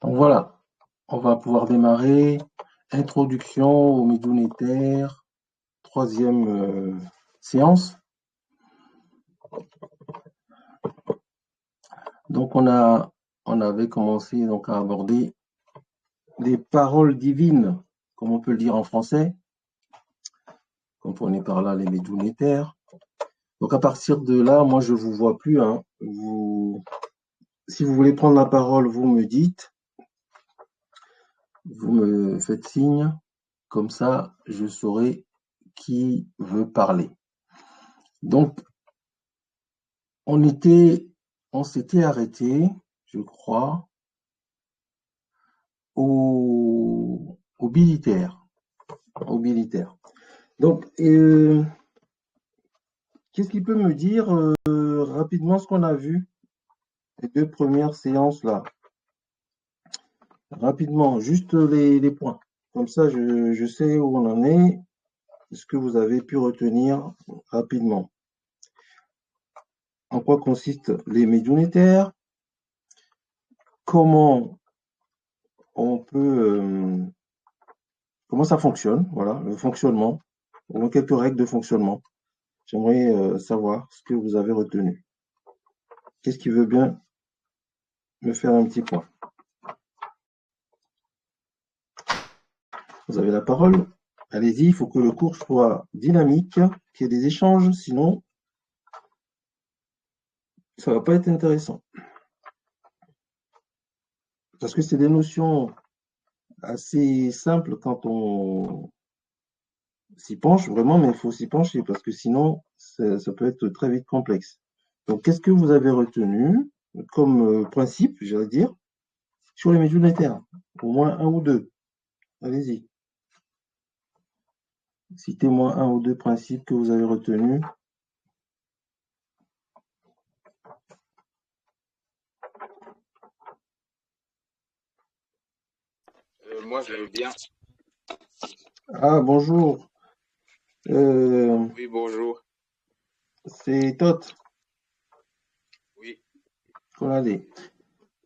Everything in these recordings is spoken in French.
Donc voilà, on va pouvoir démarrer. Introduction au Midunitaire, troisième séance. Donc on avait commencé donc à aborder les paroles divines, comme on peut le dire en français. Comprenez par là les Midunitaires. Donc à partir de là, moi je vous vois plus. Hein. Si vous voulez prendre la parole, vous me dites, vous me faites signe, comme ça je saurai qui veut parler. Donc on s'était arrêté, je crois, au militaire. Donc, qu'est-ce qu'il peut me dire rapidement ce qu'on a vu, les deux premières séances là? Rapidement, juste les points. Comme ça, je sais où on en est, ce que vous avez pu retenir rapidement. En quoi consistent les médiunitaires? Comment on peut... comment ça fonctionne? Voilà, le fonctionnement. Ou quelques règles de fonctionnement. J'aimerais savoir ce que vous avez retenu. Qu'est-ce qui veut bien me faire un petit point? Vous avez la parole. Allez-y, il faut que le cours soit dynamique, qu'il y ait des échanges, sinon ça ne va pas être intéressant. Parce que c'est des notions assez simples quand on s'y penche vraiment, mais il faut s'y pencher parce que sinon ça peut être très vite complexe. Donc, qu'est-ce que vous avez retenu comme principe, j'allais dire, sur les médiunitaires? Au moins un ou deux. Allez-y. Citez-moi un ou deux principes que vous avez retenus. Moi, je veux bien. Ah, bonjour. Oui, bonjour. C'est Tot. Oui. Allez.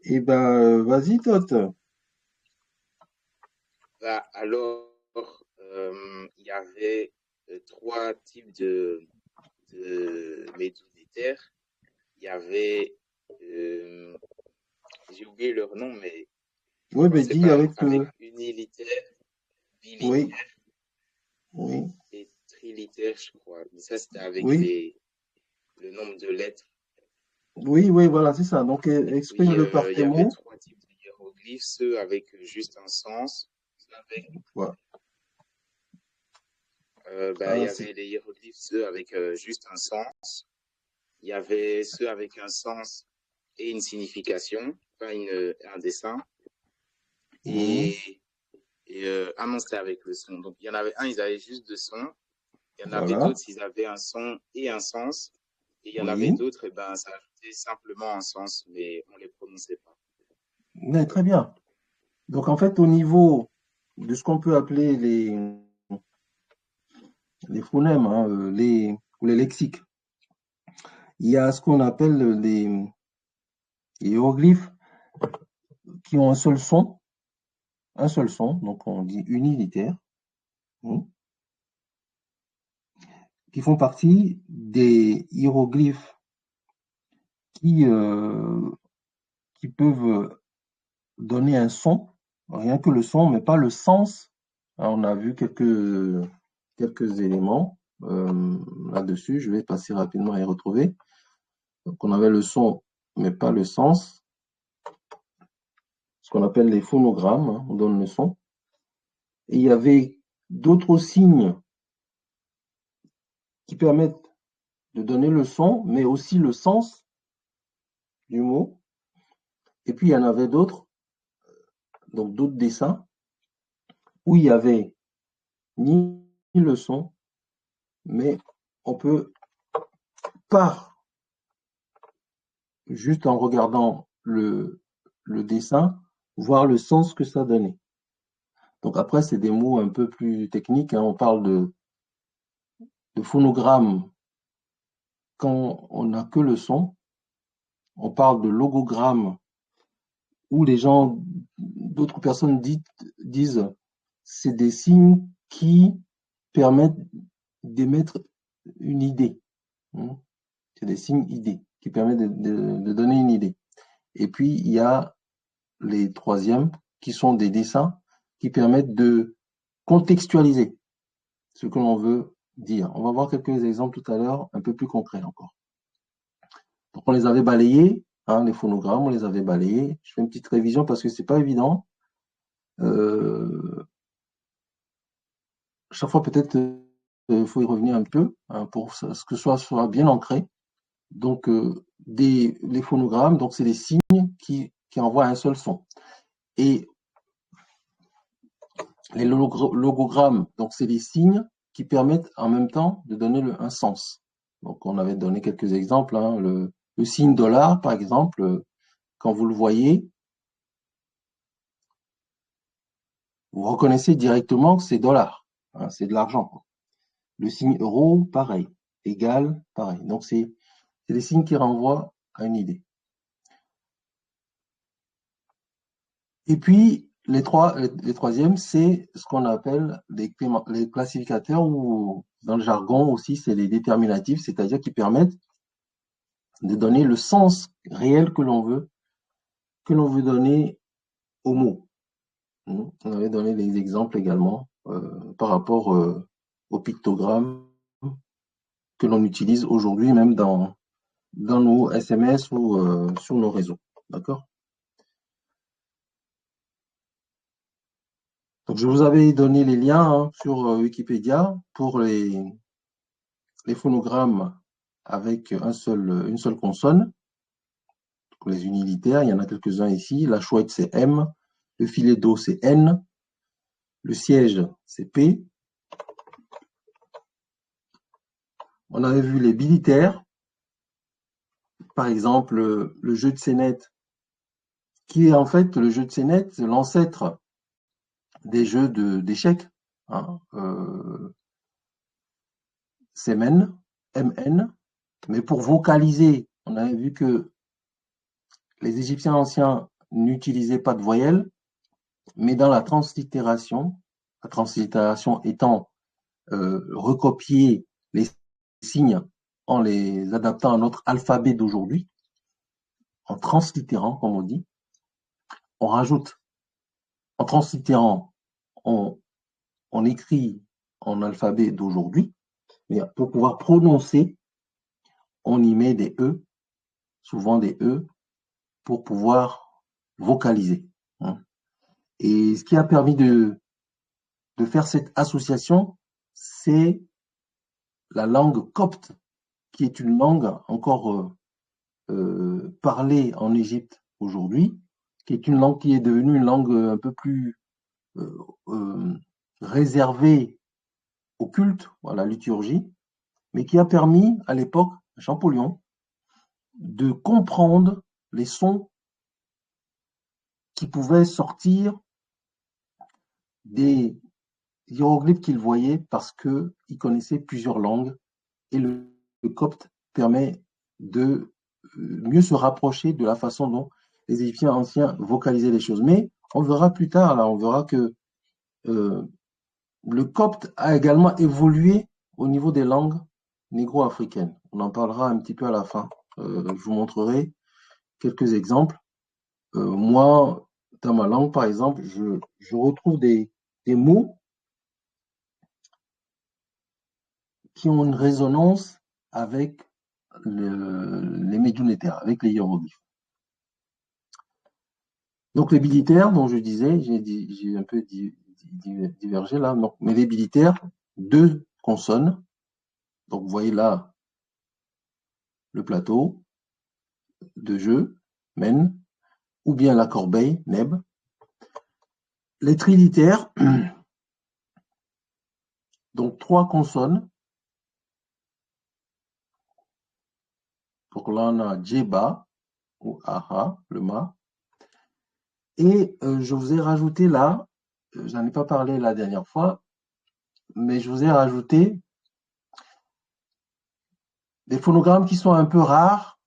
Eh ben, vas-y, Tot. Alors, il y avait trois types de médunitaires. Il y avait, j'ai oublié leur nom, mais je Oui, pense ben que c'est dis pas avec... avec unilitaire, oui, bilitaire oui, et trilitaire, je crois. Mais ça, c'était avec oui, le nombre de lettres. oui, oui, voilà, c'est ça. Donc, Et puis, exprime-le par il tes y avait mots. trois types de hiéroglyphes, ceux avec juste un sens, ceux avec Voilà. il y Ah, avait les hiéroglyphes, ceux avec juste un sens. Il y avait ceux avec un sens et une signification, pas un dessin. mhm, Et, ah non, c'était avec le son. Donc, il y en avait un, ils avaient juste deux sons. Il y en avait voilà, d'autres, ils avaient un son et un sens. Et il y en avait oui. d'autres, et ben, ça ajoutait simplement un sens, mais on ne les prononçait pas. Mais très bien. Donc, en fait, au niveau de ce qu'on peut appeler les phonèmes, hein, ou les lexiques, il y a ce qu'on appelle les hiéroglyphes qui ont un seul son, donc on dit unilitaire, hein, qui font partie des hiéroglyphes qui, euh, qui peuvent donner un son, rien que le son, mais pas le sens. Alors, on a vu quelques éléments là-dessus. Je vais passer rapidement à y retrouver. Donc, on avait le son, mais pas le sens. Ce qu'on appelle les phonogrammes, hein, on donne le son. Et il y avait d'autres signes qui permettent de donner le son, mais aussi le sens du mot. Et puis, il y en avait d'autres, donc d'autres dessins, où il y avait ni le son, mais on peut, par juste en regardant le dessin, voir le sens que ça donnait. Donc après, c'est des mots un peu plus techniques, hein. On parle de phonogramme quand on n'a que le son. On parle de logogramme où les gens, d'autres personnes disent, c'est des signes qui permettent d'émettre une idée. C'est des signes idées qui permettent de donner une idée. Et puis, il y a les troisièmes qui sont des dessins qui permettent de contextualiser ce que l'on veut dire. On va voir quelques exemples tout à l'heure, un peu plus concrets encore. Donc, on les avait balayés, hein, les phonogrammes, on les avait balayés. Je fais une petite révision parce que c'est pas évident. Chaque fois, peut-être, il faut y revenir un peu hein, pour que ce soit bien ancré. Donc, les phonogrammes, donc c'est des signes qui envoient un seul son. Et les logogrammes, donc c'est des signes qui permettent en même temps de donner un sens. Donc, on avait donné quelques exemples. Hein, le signe dollar, par exemple, quand vous le voyez, vous reconnaissez directement que c'est dollar, hein, c'est de l'argent. Le signe euro, pareil, égal, pareil. Donc, c'est des signes qui renvoient à une idée. Et puis, les troisièmes, c'est ce qu'on appelle les classificateurs ou dans le jargon aussi, c'est les déterminatifs, c'est-à-dire qui permettent de donner le sens réel que l'on veut donner au mot. On avait donné des exemples également par rapport aux pictogrammes que l'on utilise aujourd'hui même dans nos SMS ou sur nos réseaux. D'accord? Donc, je vous avais donné les liens hein, sur Wikipédia pour les phonogrammes avec une seule consonne. Donc, les unilitaires, il y en a quelques-uns ici. La chouette, c'est M. Le filet d'eau, c'est N. Le siège, c'est P. On avait vu les bilitaires. Par exemple, le jeu de scénette, qui est en fait le jeu de scénette, l'ancêtre des jeux d'échecs. Hein, c'est MN. Mais pour vocaliser, on avait vu que les Égyptiens anciens n'utilisaient pas de voyelles, mais dans la translittération étant recopier les signes en les adaptant à notre alphabet d'aujourd'hui, en translittérant, comme on dit, on rajoute, en translittérant, on écrit en alphabet d'aujourd'hui, mais pour pouvoir prononcer, on y met des E, souvent des E, pour pouvoir vocaliser. Hein. Et ce qui a permis de faire cette association, c'est la langue copte, qui est une langue encore parlée en Égypte aujourd'hui, qui est une langue qui est devenue une langue un peu plus réservée au culte, à la liturgie, mais qui a permis à l'époque, à Champollion, de comprendre les sons qui pouvaient sortir des hiéroglyphes qu'il voyait parce qu'il connaissait plusieurs langues et le copte permet de mieux se rapprocher de la façon dont les Égyptiens anciens vocalisaient les choses. Mais on verra plus tard, là, on verra que le copte a également évolué au niveau des langues négro-africaines. On en parlera un petit peu à la fin. Je vous montrerai quelques exemples. Moi, dans ma langue, par exemple, je retrouve des mots qui ont une résonance avec les médiunétaires, avec les hiéroglyphes. Donc les bilitaires, dont je disais, j'ai un peu divergé là, non, mais les bilitaires, deux consonnes. Donc vous voyez là le plateau de jeu, men, ou bien la corbeille, neb. Les trilitaires, donc trois consonnes. Donc là on a djeba ou aha, le ma. Et je vous ai rajouté là, j'en ai pas parlé la dernière fois, mais je vous ai rajouté des phonogrammes qui sont un peu rares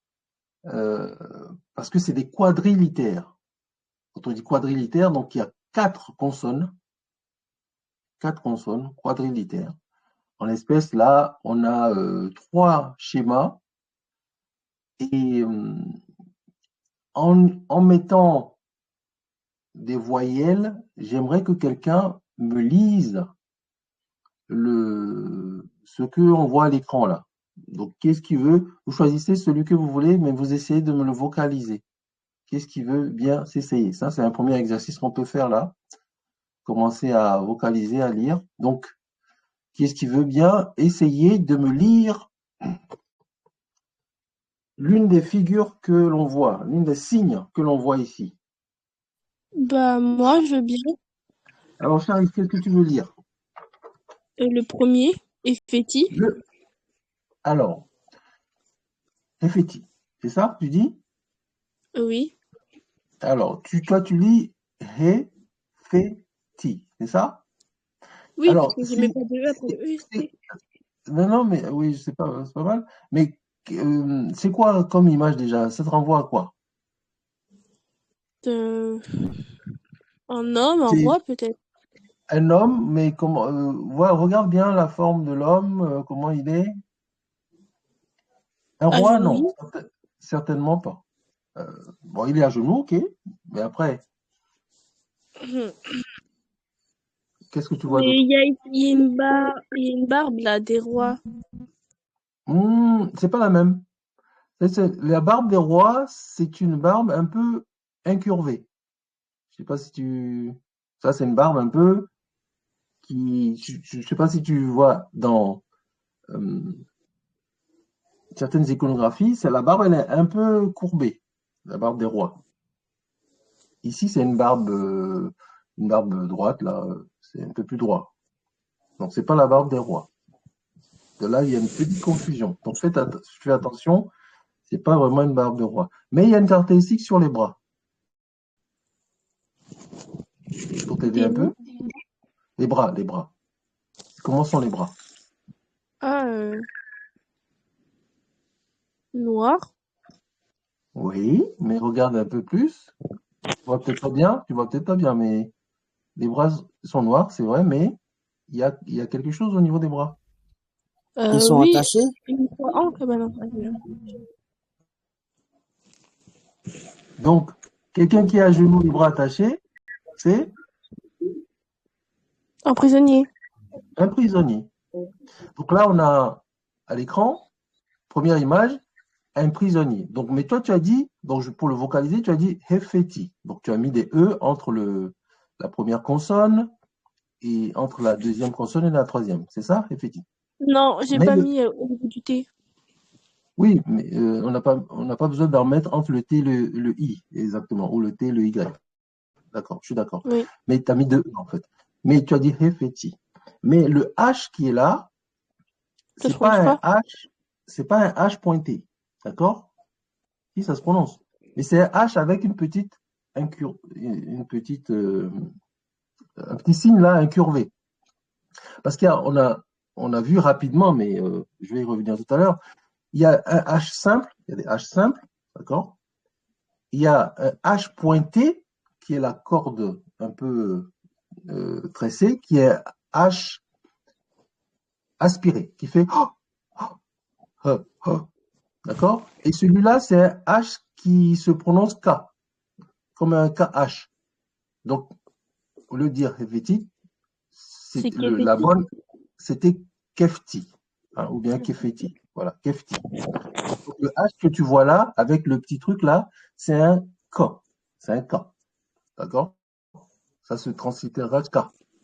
parce que c'est des quadrilitaires. Quand on dit quadrilitère, donc il y a quatre consonnes quadrilitères. En l'espèce, là, on a trois schémas et en mettant des voyelles, j'aimerais que quelqu'un me lise ce qu'on voit à l'écran là. Donc, qu'est-ce qu'il veut? Vous choisissez celui que vous voulez, mais vous essayez de me le vocaliser. Qu'est-ce qui veut bien s'essayer? Ça, c'est un premier exercice qu'on peut faire là. Commencer à vocaliser, à lire. Donc, qu'est-ce qui veut bien essayer de me lire l'une des figures que l'on voit, l'une des signes que l'on voit ici? Bah, moi, je veux bien. Alors, Charles, qu'est-ce que tu veux lire? Le premier, Effeti. Le... Alors, Hefeti, c'est ça, tu dis? Oui. Alors, toi, tu lis Hefeti, c'est ça? Oui, parce Alors, que je mets pas de E après le E. si- non, non, mais oui, c'est pas mal. Mais c'est quoi comme image déjà? Ça te renvoie à quoi? Euh, un homme, un C'est roi, peut-être. un homme, mais comment, regarde bien la forme de l'homme, comment il est. Un À roi, non, genoux. certainement pas. Bon, il est à genoux, ok, mais après, qu'est-ce que tu vois Mais d'autre? il y a il y a une barbe, là, des rois. C'est pas la même. La barbe des rois, c'est une barbe un peu incurvée. Je sais pas si tu. Ça, c'est une barbe un peu qui. Je sais pas si tu vois dans euh, certaines iconographies, c'est la barbe, elle est un peu courbée, la barbe des rois. Ici, c'est une barbe droite, là, c'est un peu plus droit. Donc, c'est pas la barbe des rois. De là, il y a une petite confusion. Donc, fais attention, c'est pas vraiment une barbe de roi. Mais il y a une caractéristique sur les bras, pour t'aider Des un peu. noms. Les bras, les bras. Comment sont les bras? Ah, noir. Oui, mais regarde un peu plus. Tu vois peut-être pas bien, mais les bras sont noirs, c'est vrai, mais il y a quelque chose au niveau des bras. Ils sont Oui, attachés? une fois en, quand même. L'intérieur. Donc, quelqu'un qui a à genoux, les bras attachés, c'est Un prisonnier. un prisonnier. Donc là, on a à l'écran, première image, un prisonnier. Donc, mais toi, tu as dit, pour le vocaliser, tu as dit Hefeti. Donc, tu as mis des E entre la première consonne et entre la deuxième consonne et la troisième. C'est ça, Hefeti? Non, j'ai Mais pas mis au niveau du T. oui, mais on n'a pas besoin d'en mettre entre le T et le I, exactement, ou le T et le Y. D'accord, je suis d'accord. Oui. Mais tu as mis deux E, en fait. Mais tu as dit Hefeti. Mais le H qui est là, Ça se c'est pas prononce un pas. H, c'est pas un H pointé. D'accord? Si ça se prononce. Mais c'est un H avec une petite, un petit signe là incurvé. Parce on a vu rapidement, mais je vais y revenir tout à l'heure. Il y a un H simple, il y a des H simples, d'accord? Il y a un H pointé, qui est la corde un peu tressée, qui est H aspiré, qui fait d'accord? Et celui-là, c'est un H qui se prononce K, comme un KH. Donc, au lieu de dire Helvétique, C'est la Kefeti. bonne, c'était Kefti, hein, ou bien Kefeti. Voilà, Kefti. Donc, le H que tu vois là, avec le petit truc là, c'est un K. C'est un K. D'accord? Ça se translittérerait K.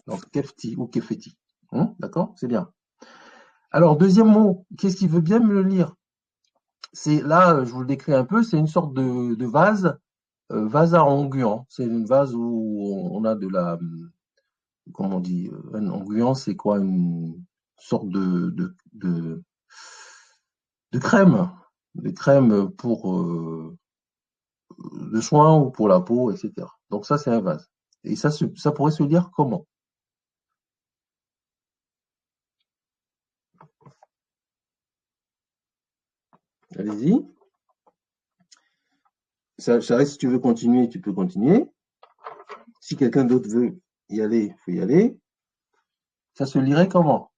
Donc, Kefti ou Kefeti. D'accord? C'est bien. Alors, deuxième mot, qu'est-ce qui veut bien me le lire? C'est là, je vous le décris un peu, c'est une sorte de vase, vase à onguent. C'est une vase où on a de la, comment on dit, un onguent, c'est quoi? Une sorte de crème pour le soin ou pour la peau, etc. Donc ça, c'est un vase. Et ça pourrait se lire comment? Allez-y. Ça, si tu veux continuer, tu peux continuer. Si quelqu'un d'autre veut y aller, il faut y aller. Ça se lirait comment?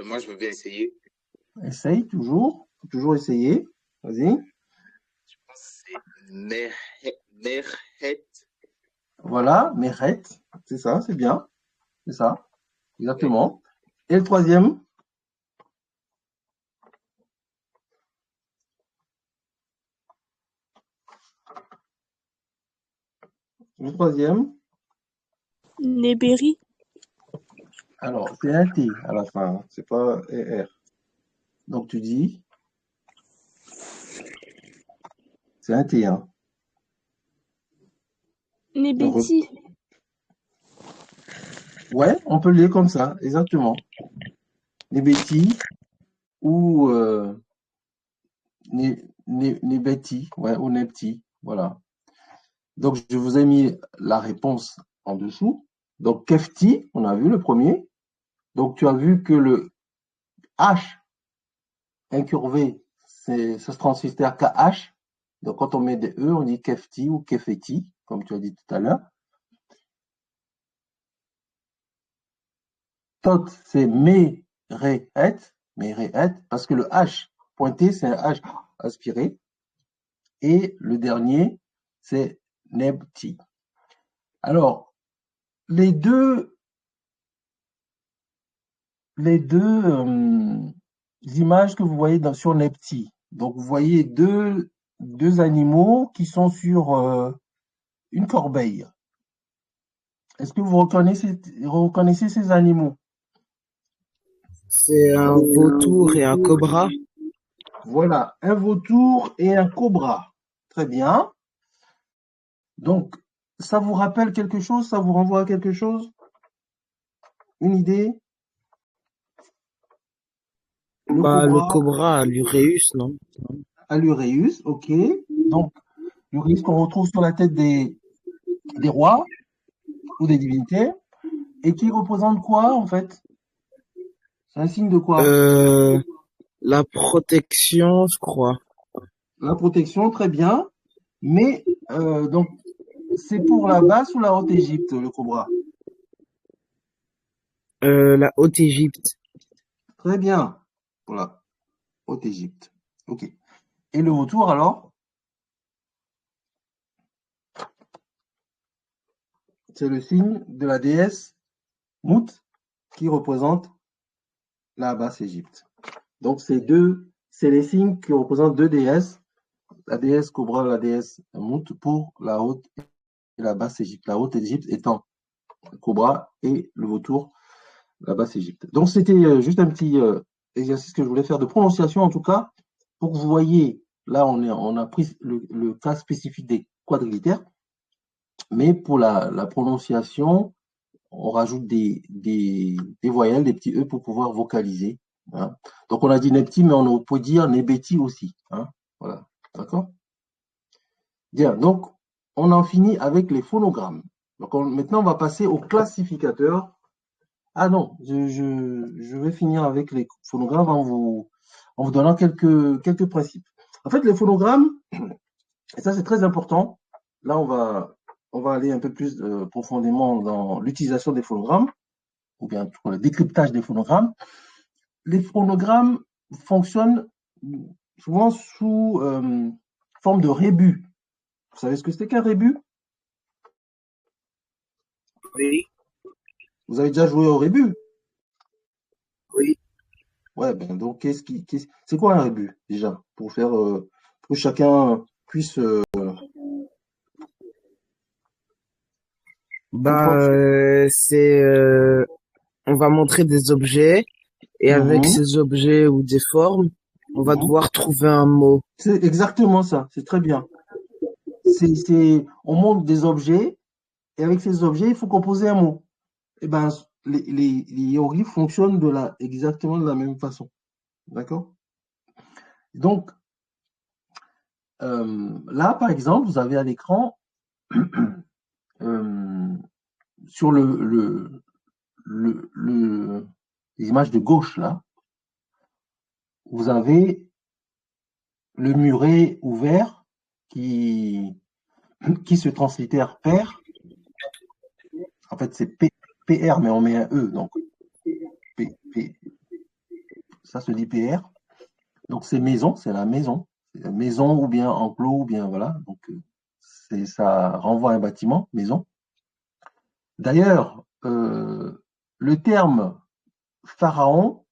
Moi, je veux bien essayer. Essaye toujours. Faut toujours essayer. Vas-y. Je pense que c'est Merhet. Voilà, Meret. C'est ça, c'est bien. C'est ça. Ouais. Exactement. Et le troisième? Le troisième? Neberi. Alors, c'est un T à la fin, hein. C'est pas R. Donc, tu dis, c'est un T, hein. Donc, Nebeti. ouais, on peut le lire comme ça, exactement. Nebeti ou Nebeti, ouais, ou Nepti, voilà. Donc, je vous ai mis la réponse en dessous. Donc, Kefti, on a vu le premier. Donc, tu as vu que le H incurvé, ça se transfère KH. Donc, quand on met des E, on dit Kefti ou Kefeti, comme tu as dit tout à l'heure. Tot, c'est Meret, parce que le H pointé, c'est un H aspiré. Et le dernier, c'est Nebti. Alors, les deux images que vous voyez sur Nepti. Donc, vous voyez deux animaux qui sont sur une corbeille. Est-ce que vous reconnaissez ces animaux? C'est un vautour et un cobra. Voilà, un vautour et un cobra. Très bien. Donc, ça vous rappelle quelque chose? Ça vous renvoie à quelque chose? Une idée? Le Le cobra cobra, l'uréus, non? à l'uréus, ok. Donc, l'uréus qu'on retrouve sur la tête des rois ou des divinités, et qui représente quoi en fait? C'est un signe de quoi? Euh, la protection, je crois. La protection, très bien. Mais donc, c'est pour la basse ou la haute Égypte, le cobra? La Haute-Égypte. Très bien. Voilà, haute Égypte. Ok. Et le vautour alors? C'est le signe de la déesse Mout qui représente la basse Égypte. Donc, c'est les signes qui représentent deux déesses, la déesse Cobra, la déesse Mout pour la haute et la basse Égypte. La haute Égypte étant Cobra et le vautour, la basse Égypte. Donc, c'était juste un petit exercice que je voulais faire de prononciation, en tout cas, pour que vous voyez, là, on a pris le cas spécifique des quadrilatères, mais pour la prononciation, on rajoute des voyelles, des petits E pour pouvoir vocaliser, hein. Donc, on a dit Nepti, mais on peut dire Nebeti aussi, hein. Voilà. D'accord? Bien. Donc, on en finit avec les phonogrammes. Donc, maintenant, on va passer aux classificateurs. Ah non, je vais finir avec les phonogrammes en vous donnant quelques principes. En fait, les phonogrammes, et ça c'est très important, là on va aller un peu plus profondément dans l'utilisation des phonogrammes, ou bien le décryptage des phonogrammes. Les phonogrammes fonctionnent souvent sous forme de rébus. Vous savez ce que c'est qu'un rébus? Oui, Vous avez déjà joué au rébus? oui. Ouais, ben donc c'est quoi un rébut déjà pour que chacun puisse comprendre. On va montrer des objets et avec Mhm, ces objets ou des formes, on va mhm. devoir trouver un mot. C'est exactement ça, c'est très bien. On montre des objets et avec ces objets, il faut composer un mot. Et ben, les hiéroglyphes fonctionnent exactement de la même façon. D'accord? Donc, là, par exemple, vous avez à l'écran, euh, sur les images de gauche, là, vous avez le muret ouvert qui se translittère père. En fait, c'est PR, mais on met un E, donc ça se dit PR. Donc c'est maison, c'est la maison. Maison ou bien enclos, ou bien voilà. Donc ça renvoie à un bâtiment, maison. D'ailleurs, le terme pharaon,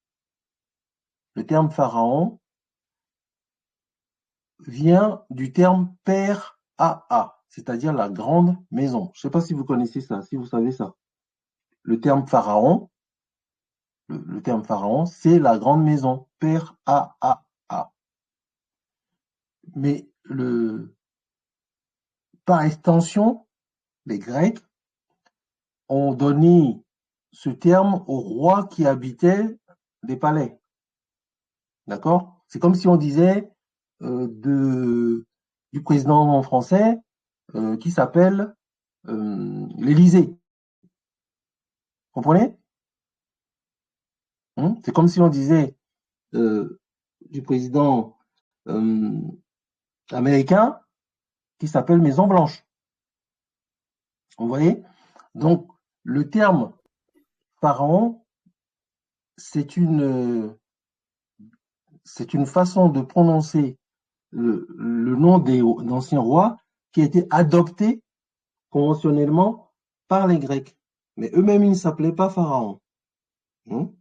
vient du terme père AA, c'est-à-dire la grande maison. Je ne sais pas si vous connaissez ça, si vous savez ça. Le terme pharaon, c'est la grande maison, père AA. Mais par extension, les Grecs ont donné ce terme aux rois qui habitaient des palais. D'accord? C'est comme si on disait du président français qui s'appelle l'Élysée. Comprenez? C'est comme si on disait du président américain qui s'appelle Maison Blanche. Vous voyez? Donc, le terme pharaon, c'est une façon de prononcer le nom des anciens rois qui a été adopté conventionnellement par les Grecs. Mais eux-mêmes, ils ne s'appelaient pas pharaon. Ils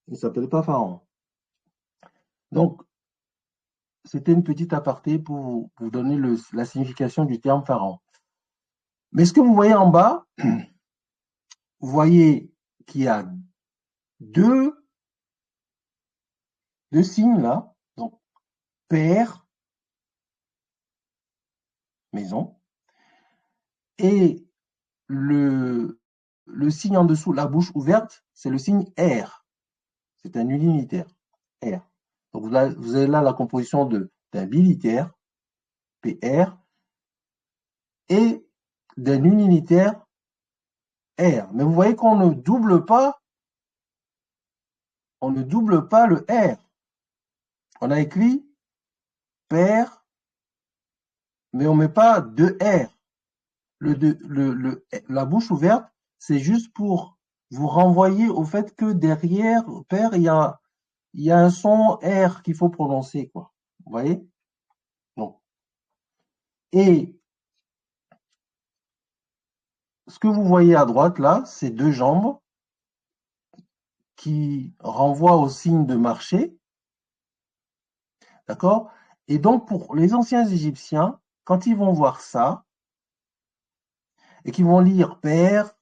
ne s'appelaient pas pharaon. Donc, c'était une petite aparté pour vous donner la signification du terme pharaon. Mais ce que vous voyez en bas, vous voyez qu'il y a deux signes là. Donc, père, maison, et le signe en dessous, la bouche ouverte, c'est le signe R. C'est un unitaire, R. Donc, vous avez là la composition d'un bilitaire, PR, et d'un unitaire, R. Mais vous voyez qu'on ne double pas le R. On a écrit père, mais on ne met pas de R. La bouche ouverte, c'est juste pour vous renvoyer au fait que derrière père, il y a un son R qu'il faut prononcer, quoi. Vous voyez? Donc, et ce que vous voyez à droite, là, c'est deux jambes qui renvoient au signe de marcher. D'accord? Et donc, pour les anciens Égyptiens, quand ils vont voir ça, et qu'ils vont lire père,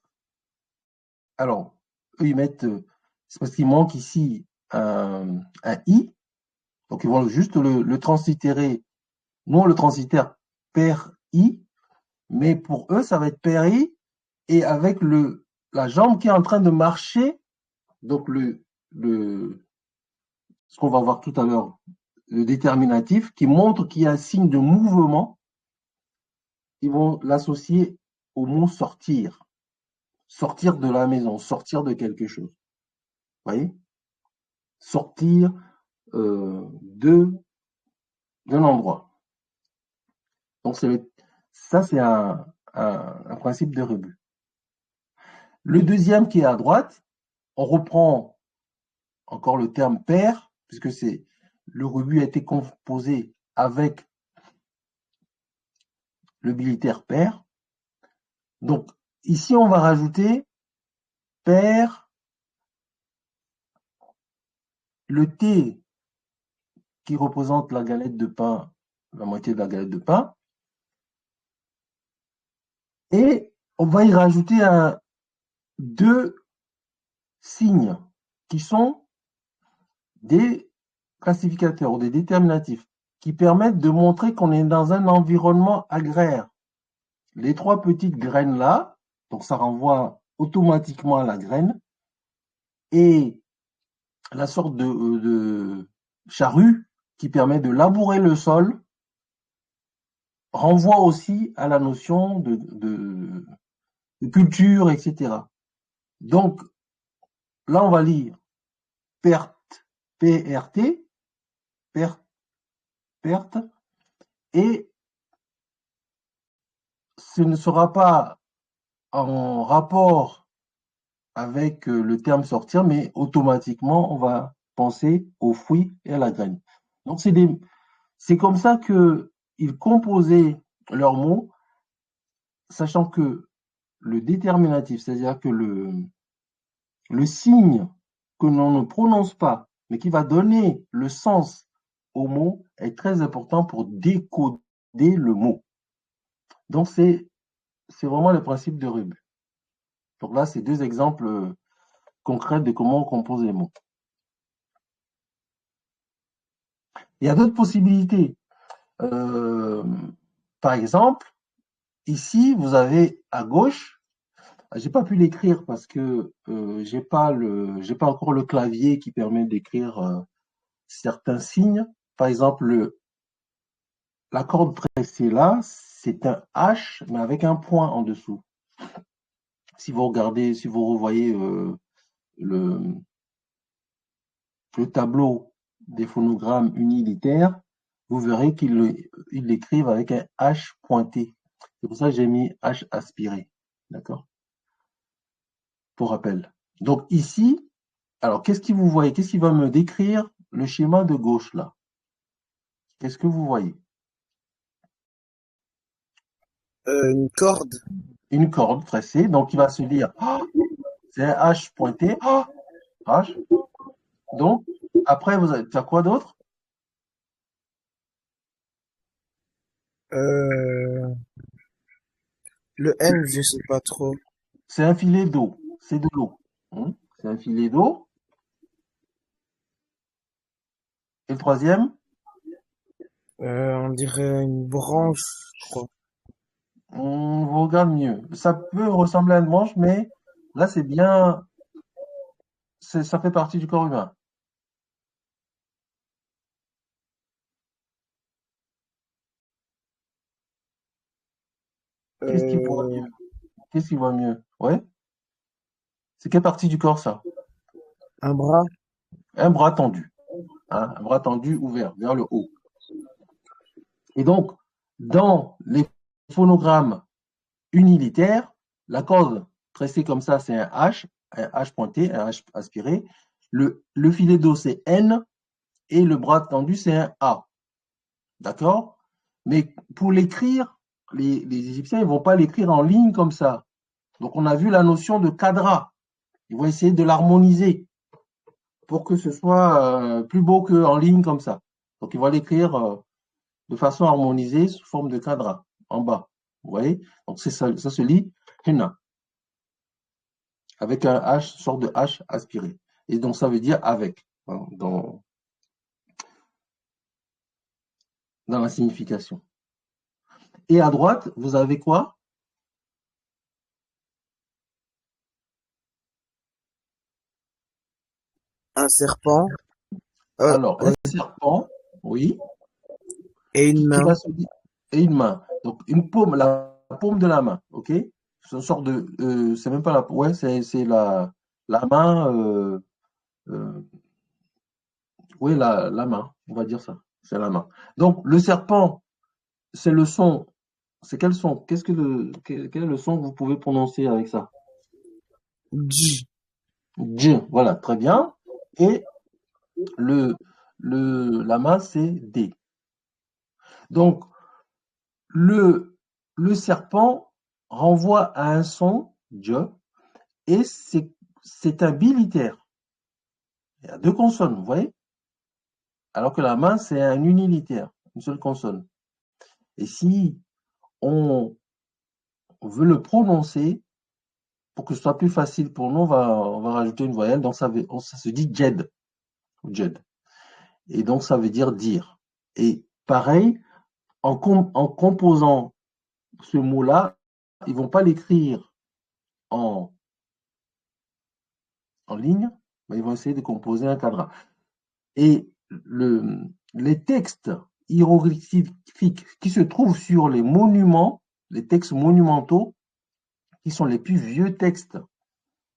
alors, eux, ils mettent, c'est parce qu'il manque ici un I, donc ils vont juste le translittérer. Nous, on le translittère père I, mais pour eux, ça va être père I, et avec la jambe qui est en train de marcher, donc ce qu'on va voir tout à l'heure, le déterminatif, qui montre qu'il y a un signe de mouvement, ils vont l'associer au mot sortir. Sortir de la maison, sortir de quelque chose. Vous voyez? Sortir d'un endroit. Donc, ça, c'est un principe de rebut. Le deuxième qui est à droite, on reprend encore le terme père, puisque le rebut a été composé avec le militaire père. Donc, ici, on va rajouter père, le T qui représente la galette de pain, la moitié de la galette de pain, et on va y rajouter deux signes qui sont des classificateurs ou des déterminatifs qui permettent de montrer qu'on est dans un environnement agraire. Les trois petites graines là, donc ça renvoie automatiquement à la graine, et la sorte de charrue qui permet de labourer le sol renvoie aussi à la notion de culture, etc. Donc, là, on va lire perte, PRT, perte, perte, et ce ne sera pas en rapport avec le terme sortir, mais automatiquement, on va penser au fruit et à la graine. Donc, c'est comme ça qu'ils composaient leurs mots, sachant que le déterminatif, c'est-à-dire que le signe que l'on ne prononce pas, mais qui va donner le sens au mot, est très important pour décoder le mot. Donc, c'est vraiment le principe de Rebus. Donc là, c'est deux exemples concrets de comment on compose les mots. Il y a d'autres possibilités. Par exemple, ici, vous avez à gauche, j'ai pas pu l'écrire parce que j'ai pas encore le clavier qui permet d'écrire certains signes. Par exemple, la corde tressée là, c'est un H, mais avec un point en dessous. Si vous regardez, si vous revoyez le, le tableau des phonogrammes unilitaires, vous verrez qu'ils l'écrivent avec un H pointé. C'est pour ça que j'ai mis H aspiré. D'accord? Pour rappel. Donc ici, alors qu'est-ce que vous voyez? Qu'est-ce qui va me décrire le schéma de gauche là? Qu'est-ce que vous voyez? Une corde. Une corde tressée, donc il va se lire. Oh, c'est un H pointé. Oh, H. Donc, après, vous allez faire quoi d'autre? Euh, le M, je sais pas trop. C'est un filet d'eau. C'est de l'eau. C'est un filet d'eau. Et le troisième? On dirait une branche, je crois. On regarde mieux. Ça peut ressembler à une branche, mais là, c'est bien. Ça fait partie du corps humain. Qu'est-ce qui voit Euh, mieux? Qu'est-ce qui voit mieux? Ouais? C'est quelle partie du corps, ça? un bras. Un bras tendu. Hein, un bras tendu ouvert vers le haut. Et donc, dans les phonogrammes unilitaires, la corde tressée comme ça, c'est un H pointé, un H aspiré. Le filet d'eau, c'est N, et le bras tendu, c'est un A. D'accord? Mais pour l'écrire, les Égyptiens, ils ne vont pas l'écrire en ligne comme ça. Donc, on a vu la notion de cadra. Ils vont essayer de l'harmoniser pour que ce soit plus beau qu'en ligne comme ça. Donc, ils vont l'écrire de façon harmonisée sous forme de cadra en bas. Vous voyez? Donc, ça se lit henna avec un H, sorte de H aspiré. Et donc, ça veut dire avec hein, dans la signification. Et à droite, vous avez quoi? Un serpent. Alors, un Ouais. serpent, oui, Et une qui main. va se dire, et une main. Donc, une paume, la paume de la main, ok? C'est une sorte de, c'est même pas la, ouais, c'est la main, oui, la main, on va dire ça, c'est la main. Donc, le serpent, c'est le son, c'est quel son? Quel est le son que vous pouvez prononcer avec ça? J. J, voilà, très bien. Et le, la main, c'est D. Donc, le serpent renvoie à un son, J, et c'est un bilitaire. Il y a deux consonnes, vous voyez? Alors que la main, c'est un unilitaire, une seule consonne. Et si on veut le prononcer, pour que ce soit plus facile pour nous, on va rajouter une voyelle, donc ça se dit jed, ou jed. Et donc ça veut dire dire. Et pareil, en composant ce mot-là, ils vont pas l'écrire en, en ligne, mais ils vont essayer de composer un cadre. Et les textes hiéroglyphiques qui se trouvent sur les monuments, les textes monumentaux, qui sont les plus vieux textes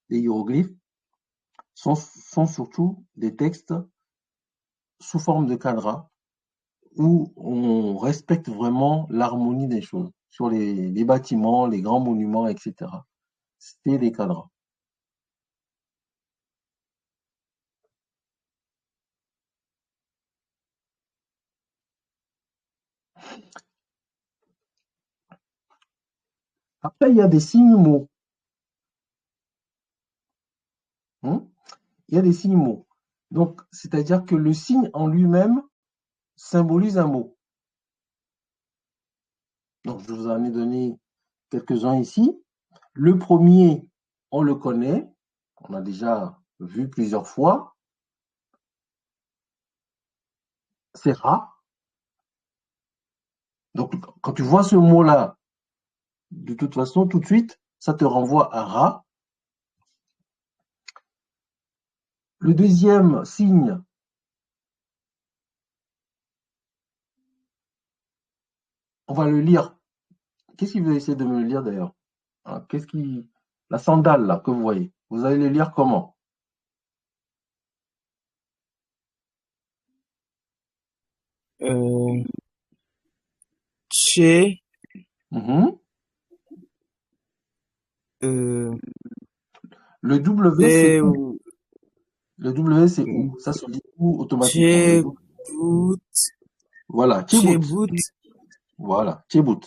des hiéroglyphes, sont surtout des textes sous forme de cadra, où on respecte vraiment l'harmonie des choses sur les bâtiments, les grands monuments, etc. C'était des cadrans. Après, il y a des signes mots. Hein. Il y a des signes mots. Donc, c'est-à-dire que le signe en lui-même symbolise un mot. Donc, je vous en ai donné quelques-uns ici. Le premier, on le connaît, on a déjà vu plusieurs fois, c'est rat. Donc, quand tu vois ce mot-là, de toute façon, tout de suite, ça te renvoie à rat. Le deuxième signe, on va le lire. Qu'est-ce qu'il veut essayer de me le lire d'ailleurs? Hein, la sandale là que vous voyez, vous allez le lire comment? Euh, Tché, Mhm. euh, Le W, c'est Té, où? Le W, c'est où? Ça se dit où automatiquement? Tché, Bout, Voilà, Tché, Tchebout. Bout, Voilà, Tchebout.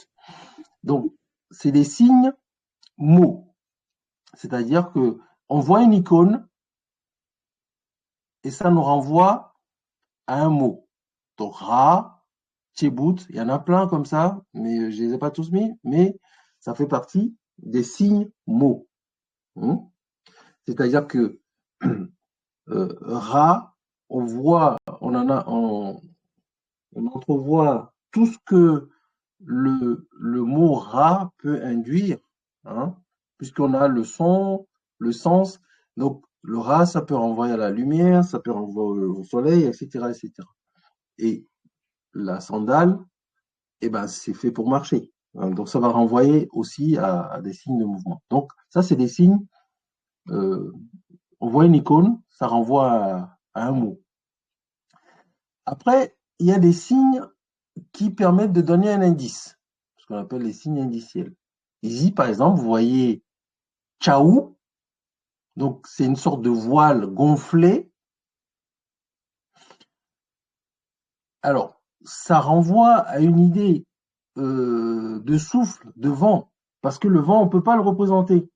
Donc, c'est des signes mots. C'est-à-dire que on voit une icône et ça nous renvoie à un mot. Donc, Ra, Tchebout, il y en a plein comme ça, mais je ne les ai pas tous mis, mais ça fait partie des signes mots. Hein. C'est-à-dire que Ra, on voit, on entrevoit tout ce que le mot Ra peut induire, hein, puisqu'on a le son, le sens. Donc, le Ra, ça peut renvoyer à la lumière, ça peut renvoyer au soleil, etc., etc. Et la sandale, eh ben, c'est fait pour marcher. Hein. Donc, ça va renvoyer aussi à des signes de mouvement. Donc, ça, c'est des signes. euh, on voit une icône, ça renvoie à un mot. Après, il y a des signes qui permettent de donner un indice, ce qu'on appelle les signes indiciels. Ici, par exemple, vous voyez Tchaou, donc c'est une sorte de voile gonflé. Alors, ça renvoie à une idée de souffle, de vent, parce que le vent, on ne peut pas le représenter.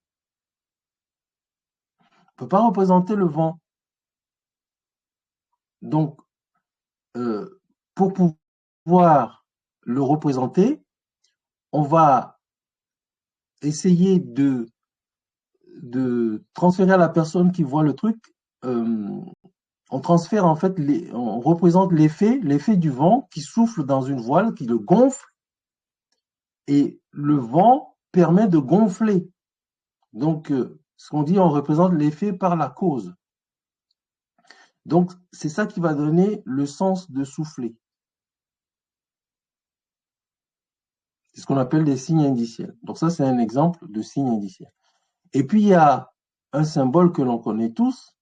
On ne peut pas représenter le vent. Donc, pour pouvoir le représenter, on va essayer de transférer à la personne qui voit le truc, on transfère en fait, on représente l'effet du vent qui souffle dans une voile, qui le gonfle, et le vent permet de gonfler. Donc, ce qu'on dit, on représente l'effet par la cause. Donc, c'est ça qui va donner le sens de souffler. C'est ce qu'on appelle des signes indiciels. Donc ça, c'est un exemple de signe indiciel. Et puis, il y a un symbole que l'on connaît tous,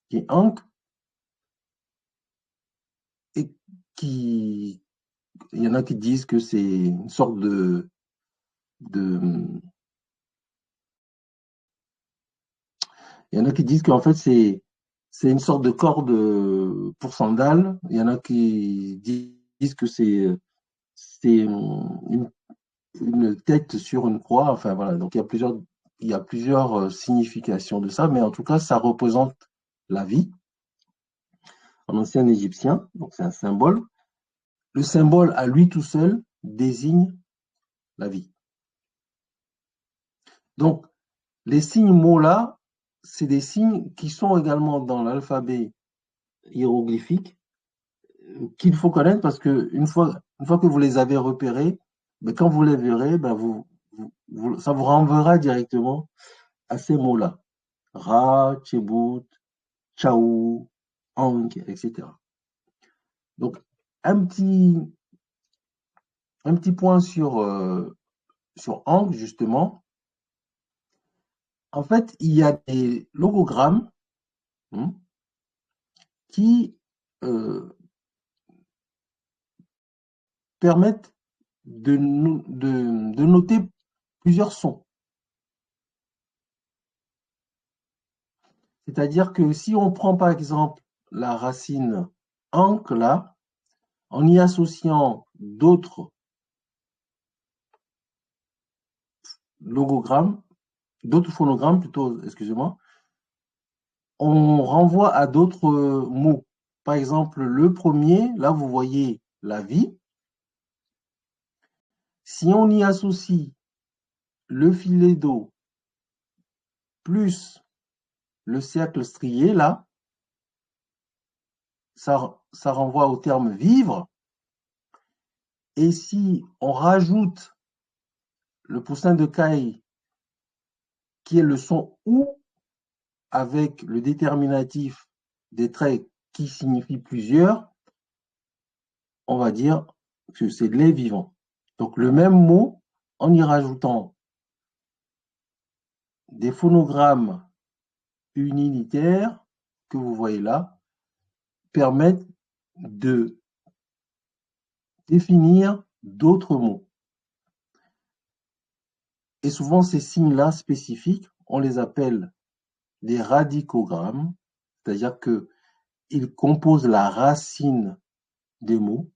qui est Ankh, et qui, il y en a qui disent que c'est une sorte de, il y en a qui disent qu'en fait c'est une sorte de corde pour sandales. Il y en a qui disent que c'est une tête sur une croix. Enfin voilà, donc il y a plusieurs significations de ça, mais en tout cas ça représente la vie en ancien égyptien. Donc c'est un symbole. Le symbole à lui tout seul désigne la vie. Donc les signes mots là, c'est des signes qui sont également dans l'alphabet hiéroglyphique qu'il faut connaître parce que une fois que vous les avez repérés, ben, quand vous les verrez, ben, ça vous renverra directement à ces mots-là. Ra, Tchebout, Tchaou, Ankh, etc. Donc, un petit, un petit point sur Ankh, justement. En fait, il y a des logogrammes hein, qui, euh, permettent de noter plusieurs sons. C'est-à-dire que si on prend par exemple la racine ankh là, en y associant d'autres logogrammes, d'autres phonogrammes plutôt, excusez-moi, on renvoie à d'autres mots. Par exemple, le premier, là vous voyez la vie. Si on y associe le filet d'eau plus le cercle strié, là, ça renvoie au terme vivre. Et si on rajoute le poussin de caille, qui est le son ou, avec le déterminatif des traits qui signifie plusieurs, on va dire que c'est les vivants. Donc le même mot, en y rajoutant des phonogrammes unitaires que vous voyez là, permettent de définir d'autres mots. Et souvent, ces signes-là spécifiques, on les appelle des radicogrammes, c'est-à-dire qu'ils composent la racine des mots,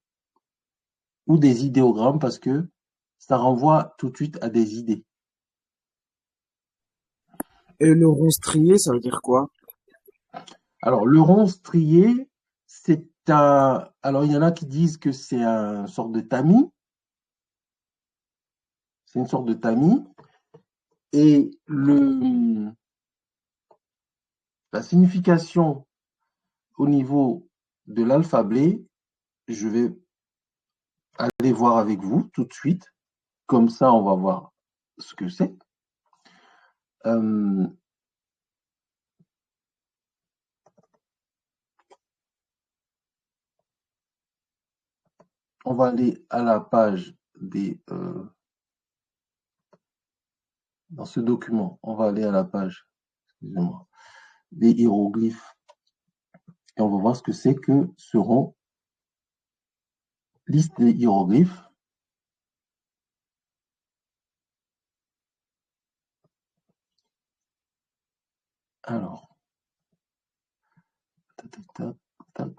ou des idéogrammes parce que ça renvoie tout de suite à des idées. Et le rond strié, ça veut dire quoi? Alors, le rond strié, c'est un... Alors, il y en a qui disent que c'est une sorte de tamis. C'est une sorte de tamis. Et la signification au niveau de l'alphabet, je vais aller voir avec vous tout de suite. Comme ça, on va voir ce que c'est. On va aller à la page des... dans ce document, on va aller à la page, excusez-moi, des hiéroglyphes. Et on va voir ce que c'est que seront liste des hiéroglyphes. Alors, tac, tac, tac, tac.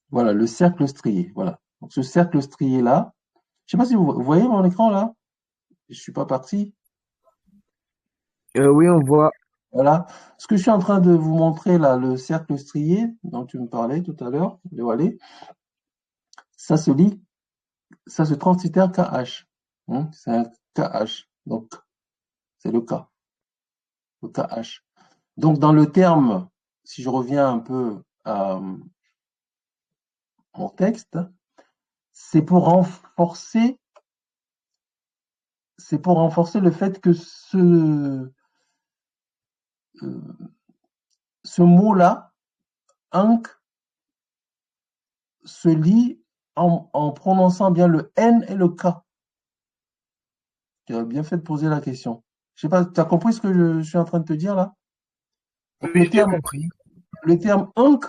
Voilà, le cercle strié. Voilà. Donc, ce cercle strié-là, je ne sais pas si vous voyez mon écran là. Je ne suis pas parti. Oui, on voit. Voilà. Ce que je suis en train de vous montrer là, le cercle strié dont tu me parlais tout à l'heure, voilà, ça se lit, ça se translitère KH. C'est un KH. Donc, c'est le K. Le KH. Donc, dans le terme, si je reviens un peu à mon texte, c'est pour renforcer le fait que ce mot-là, Ankh, se lit en prononçant bien le N et le K. Tu as bien fait de poser la question. Je sais pas, tu as compris ce que je suis en train de te dire là? Donc, Oui, j'ai compris. le terme Ankh,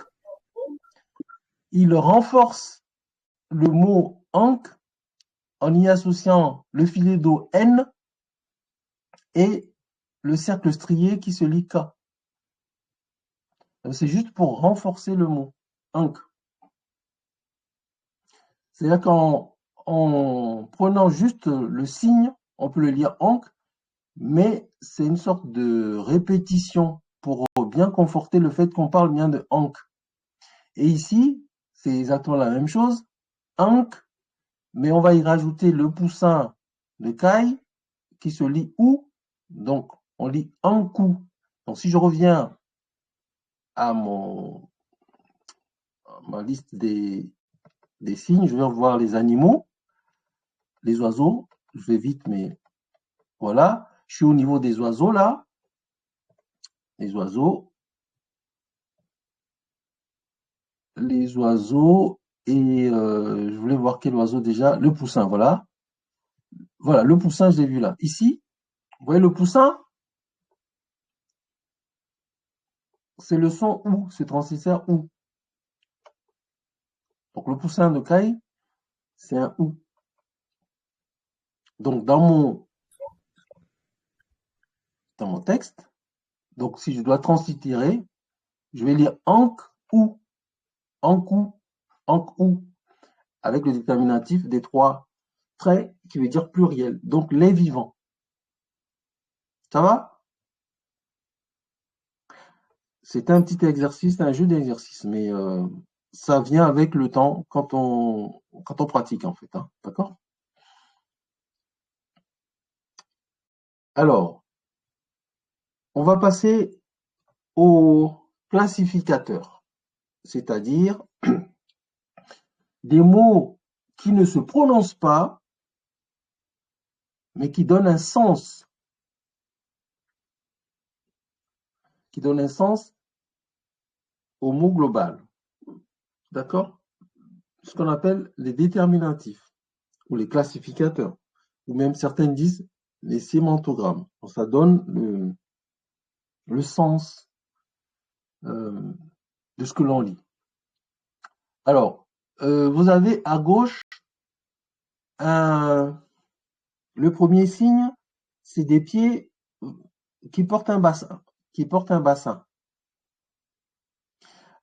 il renforce le mot Ankh en y associant le filet d'eau N et le cercle strié qui se lit K. C'est juste pour renforcer le mot Ankh. C'est-à-dire qu'en prenant juste le signe, on peut le lire Ankh, mais c'est une sorte de répétition pour bien conforter le fait qu'on parle bien de Ankh. Et ici, c'est exactement la même chose, Ankh, mais on va y rajouter le poussin de caille qui se lit ou, donc on lit Ankou. Donc si je reviens à ma liste des signes, je vais voir les animaux, les oiseaux, je vais vite, mais Voilà, je suis au niveau des oiseaux là. Les oiseaux. Les oiseaux. Et je voulais voir quel oiseau déjà. Le poussin, voilà. Voilà, le poussin, je l'ai vu là. Ici, vous voyez le poussin, c'est le son OU, c'est transitaire OU. Donc le poussin de caille, c'est un OU. Donc dans mon texte, donc si je dois translittérer, je vais lire Ankh ou, Ankou, Ankou, avec le déterminatif des 3 traits qui veut dire pluriel. Donc les vivants. Ça va? C'est un petit exercice, un jeu d'exercice, mais ça vient avec le temps quand on pratique en fait. Hein, d'accord? Alors, on va passer aux classificateurs, c'est-à-dire des mots qui ne se prononcent pas, mais qui donnent un sens. Qui donnent un sens au mot global. D'accord? Ce qu'on appelle les déterminatifs ou les classificateurs. Ou même certains disent les sémantogrammes. Donc, ça donne le sens de ce que l'on lit. Alors, vous avez à gauche le premier signe, c'est des pieds qui portent un bassin.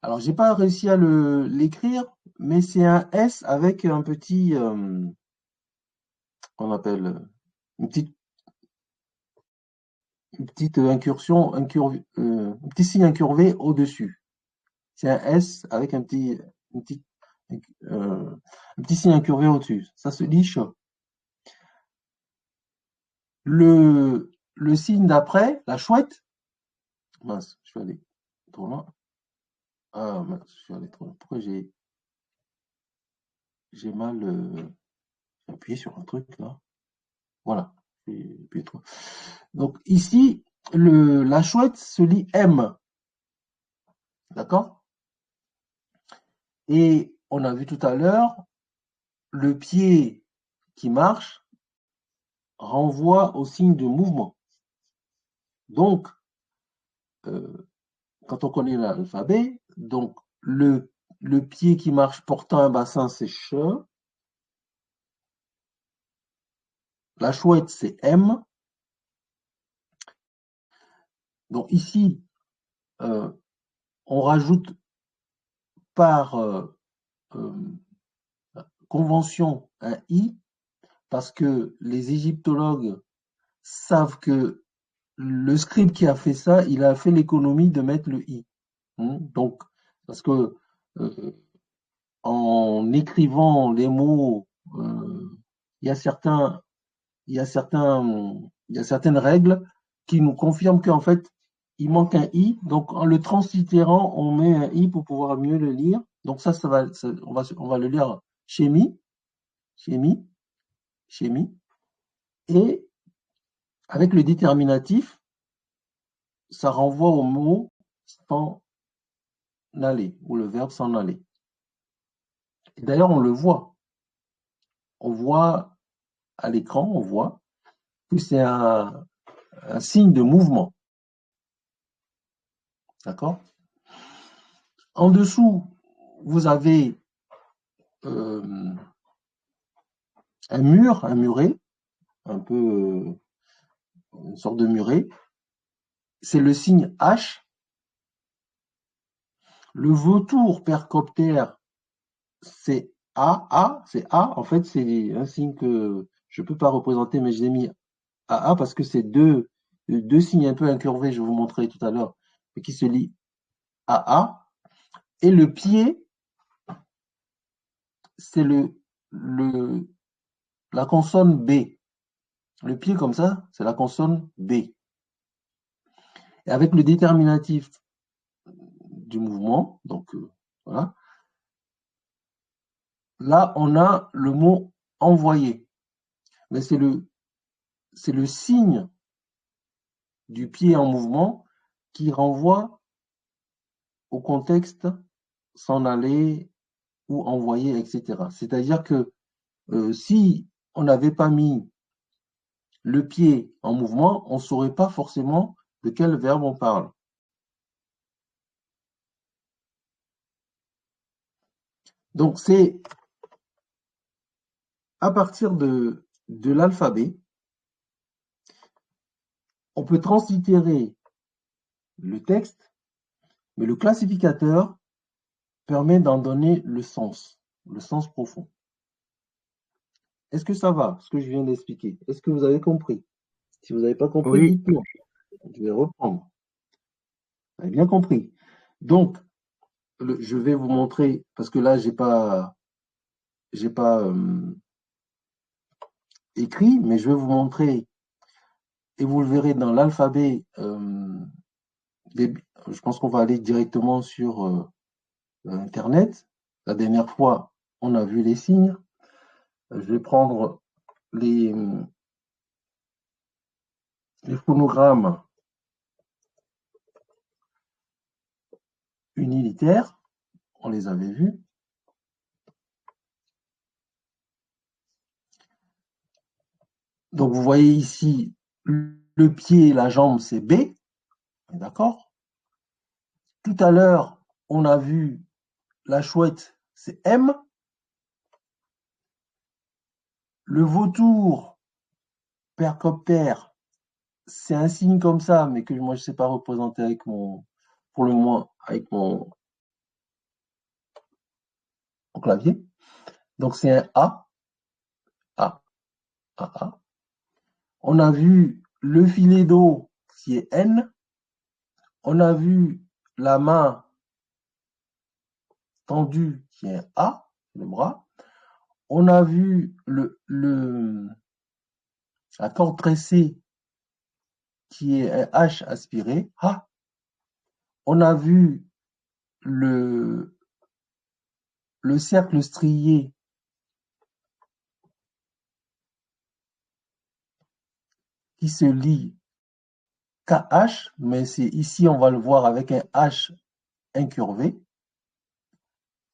Alors, j'ai pas réussi à l'écrire, mais c'est un S avec un petit, on appelle une petite incursion, un petit signe incurvé au-dessus. C'est un S avec un petit signe incurvé au-dessus. Ça se lit ch. Le signe d'après, la chouette. Mince, je suis allé trop loin. Ah mince, je suis allé trop loin. Pourquoi j'ai mal appuyé sur un truc là? Voilà. J'ai appuyé trop. Donc ici, la chouette se lit M. D'accord? Et on a vu tout à l'heure, le pied qui marche renvoie au signe de mouvement. Donc, quand on connaît l'alphabet, donc le pied qui marche portant un bassin, c'est ch. La chouette, c'est M. Donc ici, on rajoute par convention un I, parce que les égyptologues savent que le scribe qui a fait ça, il a fait l'économie de mettre le I. Donc, parce que en écrivant les mots, il y a certaines règles qui nous confirment qu'en fait, il manque un i. Donc, en le translittérant, on met un i pour pouvoir mieux le lire. Donc on va le lire chémie. Et avec le déterminatif, ça renvoie au mot s'en aller, ou le verbe s'en aller. Et d'ailleurs, on le voit. On voit à l'écran, on voit que c'est un signe de mouvement. D'accord? En dessous, vous avez un muret, un peu une sorte de muret. C'est le signe H. Le vautour percoptère, c'est A. C'est A. En fait, c'est un signe que je ne peux pas représenter, mais je l'ai mis AA parce que c'est deux signes un peu incurvés, je vous montrerai tout à l'heure, qui se lient AA. Et le pied, c'est la consonne B. Le pied comme ça, c'est la consonne B. Et avec le déterminatif du mouvement, donc voilà, là on a le mot envoyer. Mais c'est c'est le signe du pied en mouvement qui renvoie au contexte s'en aller ou envoyer, etc. C'est-à-dire que si on n'avait pas mis le pied en mouvement, on ne saurait pas forcément de quel verbe on parle. Donc, c'est à partir de l'alphabet, on peut translittérer le texte, mais le classificateur permet d'en donner le sens profond. Est-ce que ça va, ce que je viens d'expliquer? Est-ce que vous avez compris? Si vous n'avez pas compris, Oui, dites-moi. Je vais reprendre. Vous avez bien compris. Donc, je vais vous montrer, parce que là, j'ai pas écrit, mais je vais vous montrer, et vous le verrez dans l'alphabet. Je pense qu'on va aller directement sur Internet. La dernière fois, on a vu les signes. Je vais prendre les phonogrammes unilitaires. On les avait vus. Donc, vous voyez ici, le pied et la jambe, c'est B. D'accord? Tout à l'heure, on a vu la chouette, c'est M. Le vautour, percoptère, c'est un signe comme ça, mais que moi, je ne sais pas représenter avec pour le moment, avec mon clavier. Donc, c'est un A. A, A, A. On a vu le filet d'eau, qui est N. On a vu la main tendue, qui est un A, le bras. On a vu la corde tressée, qui est un H aspiré, H. On a vu le cercle strié qui se lit KH, mais c'est ici, on va le voir avec un H incurvé.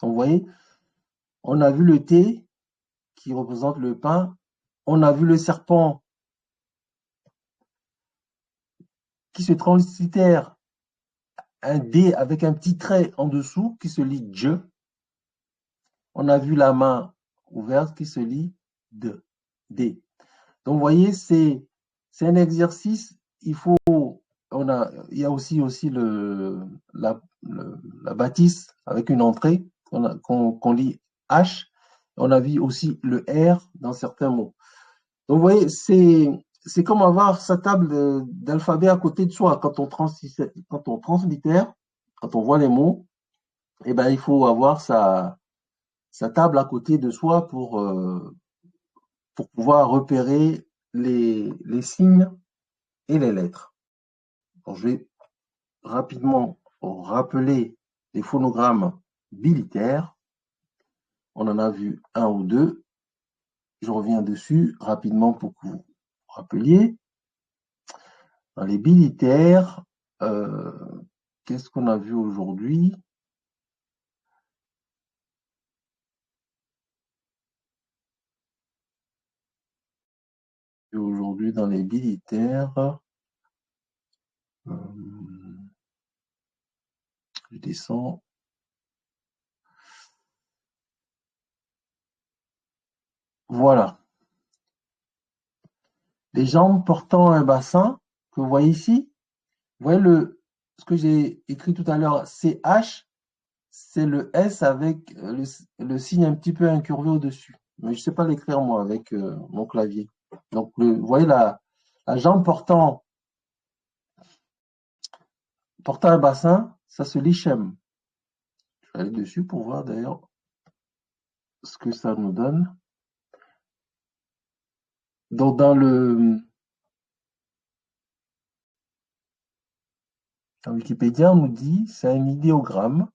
Donc, vous voyez, on a vu le T qui représente le pain. On a vu le serpent qui se translittère un D avec un petit trait en dessous qui se lit je. On a vu la main ouverte qui se lit de, D. Donc, vous voyez, c'est un exercice. Il y a aussi la bâtisse avec une entrée qu'on lit H. On a vu aussi le R dans certains mots. Donc, vous voyez, c'est comme avoir sa table d'alphabet à côté de soi. Quand on translittère, quand on voit les mots, eh ben, il faut avoir sa table à côté de soi pour pouvoir repérer les signes et les lettres. Alors, je vais rapidement rappeler les phonogrammes bilitaires. On en a vu un ou deux. Je reviens dessus rapidement pour que vous vous rappeliez. Dans les bilitaires, qu'est-ce qu'on a vu aujourd'hui? Aujourd'hui, dans les bilitaires, je descends. Voilà. Les jambes portant un bassin, que vous voyez ici. Vous voyez ce que j'ai écrit tout à l'heure, CH, c'est le S avec le signe un petit peu incurvé au-dessus. Mais je ne sais pas l'écrire moi avec mon clavier. Donc, vous voyez la jambe portant un bassin, ça se lit chem. Je vais aller dessus pour voir d'ailleurs ce que ça nous donne. Donc, dans Wikipédia, on nous dit c'est un idéogramme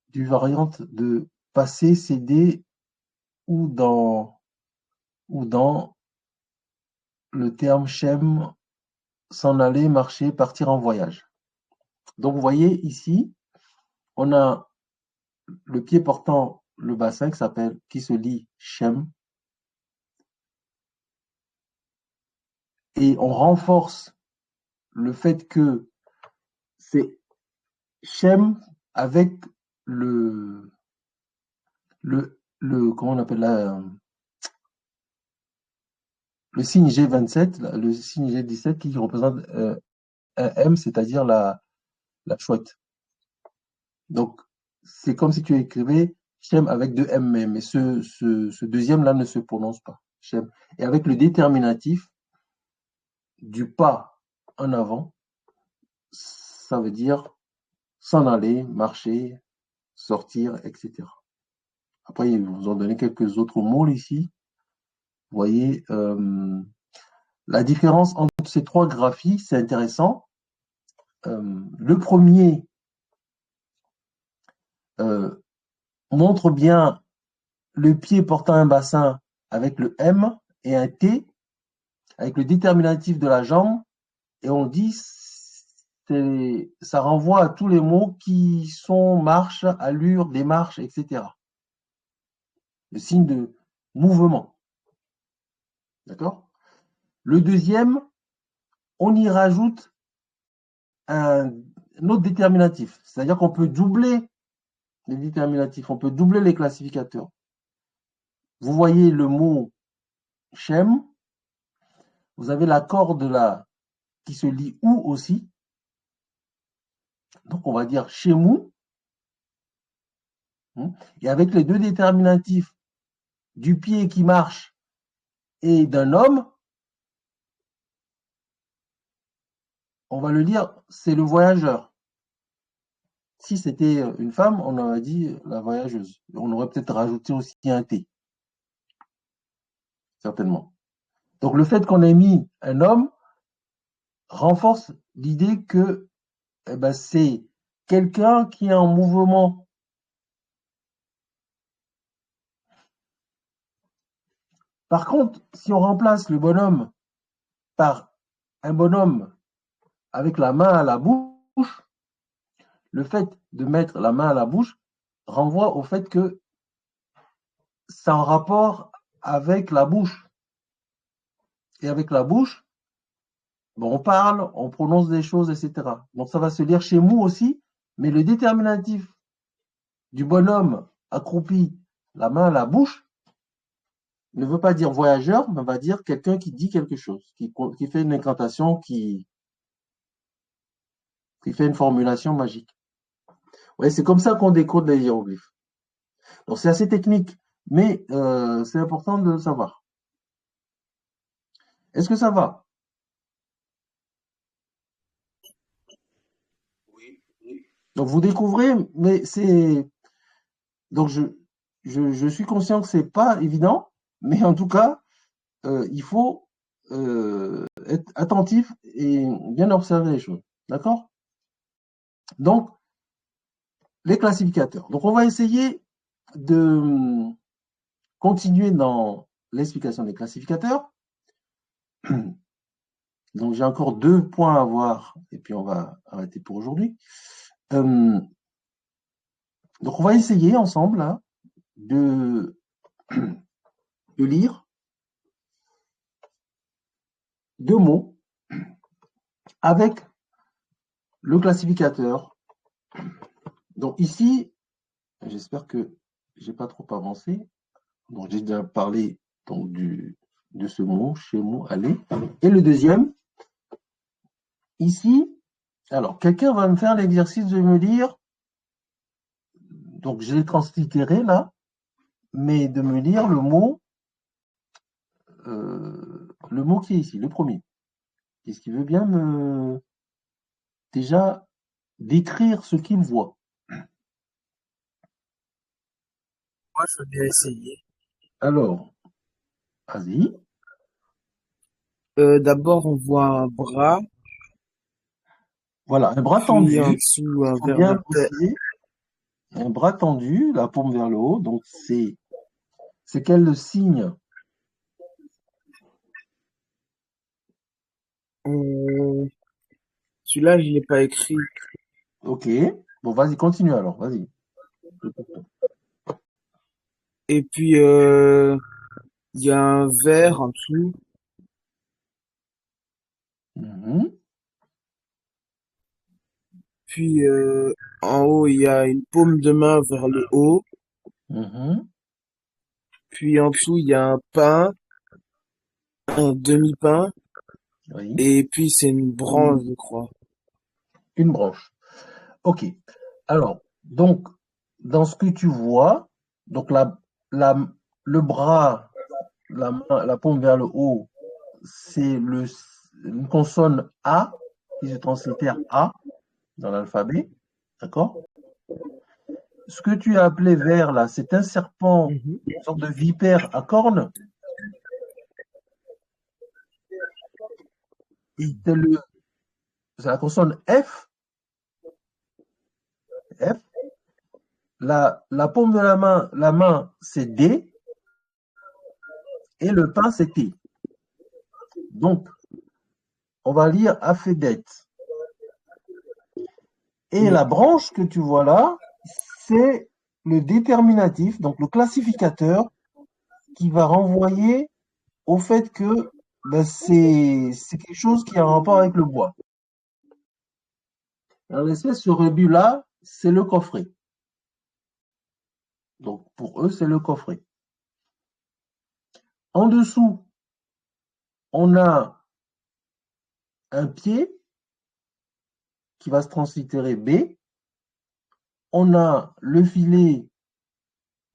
du variante de passer, céder ou dans le terme Shem, s'en aller, marcher, partir en voyage. Donc, vous voyez ici, on a le pied portant le bassin qui se lit Shem, et on renforce le fait que c'est Shem avec comment on appelle le signe G27, le signe G17 qui représente un M, c'est-à-dire la chouette. Donc, c'est comme si tu écrivais Shem avec deux M, mais ce deuxième-là ne se prononce pas. Shem. Et avec le déterminatif du pas en avant, ça veut dire s'en aller, marcher, sortir, etc. Après, ils vous ont donné quelques autres mots ici. Vous voyez, la différence entre ces trois graphies, c'est intéressant. Le premier montre bien le pied portant un bassin avec le M et un T, avec le déterminatif de la jambe, et on dit ça renvoie à tous les mots qui sont marche, allure, démarche, etc. Le signe de mouvement. D'accord? Le deuxième, on y rajoute un autre déterminatif, c'est-à-dire qu'on peut doubler les déterminatifs, on peut doubler les classificateurs. Vous voyez le mot Shem, vous avez la corde là qui se lit ou aussi, donc on va dire Shemu, et avec les deux déterminatifs du pied qui marche et d'un homme, on va le dire, c'est le voyageur. Si c'était une femme, on aurait dit la voyageuse. On aurait peut-être rajouté aussi un T, certainement. Donc le fait qu'on ait mis un homme renforce l'idée que c'est quelqu'un qui est en mouvement. Par contre, si on remplace le bonhomme par un bonhomme avec la main à la bouche, le fait de mettre la main à la bouche renvoie au fait que c'est en rapport avec la bouche. Et avec la bouche, on parle, on prononce des choses, etc. Donc ça va se lire chez nous aussi, mais le déterminatif du bonhomme accroupi, la main à la bouche, ne veut pas dire voyageur, mais va dire quelqu'un qui dit quelque chose, qui fait une incantation, qui fait une formulation magique. Ouais, c'est comme ça qu'on décode les hiéroglyphes. Donc c'est assez technique, mais c'est important de le savoir. Est-ce que ça va? Oui. Donc vous découvrez, mais c'est... Donc je suis conscient que c'est pas évident, mais en tout cas, il faut être attentif et bien observer les choses. D'accord? Donc, les classificateurs. Donc, on va essayer de continuer dans l'explication des classificateurs. Donc, j'ai encore 2 points à voir et puis on va arrêter pour aujourd'hui. Donc, on va essayer ensemble là, de lire 2 mots avec le classificateur. Donc ici, j'espère que j'ai pas trop avancé. Donc, j'ai déjà parlé donc, de ce mot, chez moi, aller. Et le deuxième, ici, alors, quelqu'un va me faire l'exercice de me lire, donc je l'ai translittéré là, mais de me lire le mot qui est ici, le premier. Est-ce qu'il veut bien déjà décrire ce qu'il voit? Moi, je veux bien essayer. Alors, vas-y. D'abord, on voit un bras, Voilà, un bras puis en tendu, dessous, il faut vers bien la tête. préciser, un bras tendu, la paume vers le haut, donc c'est quel signe? Euh, celui-là, je l'ai pas écrit. Ok. Bon, vas-y, continue alors. Vas-y. Et puis, il y a un verre en dessous. Mhm, Puis, en haut, il y a une paume de main vers le haut. mhm. Puis, en dessous, il y a un pain, un demi-pain. Oui. Et puis, c'est une branche, je crois. Une branche. Ok. Alors, donc, dans ce que tu vois, donc la, le bras, la paume vers le haut, c'est une consonne A, qui se translitère A dans l'alphabet. D'accord? Ce que tu as appelé ver, là, c'est un serpent, Mhm. une sorte de vipère à cornes. C'est c'est la consonne F. F. La paume de la main, c'est D. Et le pain, c'est T. Donc, on va lire Afedet. Et Oui. la branche que tu vois là, c'est le déterminatif, donc le classificateur, qui va renvoyer au fait que ben, c'est quelque chose qui a un rapport avec le bois. Alors, l'espèce, ce rebut-là, c'est le coffret. Donc, pour eux, c'est le coffret. En dessous, on a un pied qui va se translittérer B. On a le filet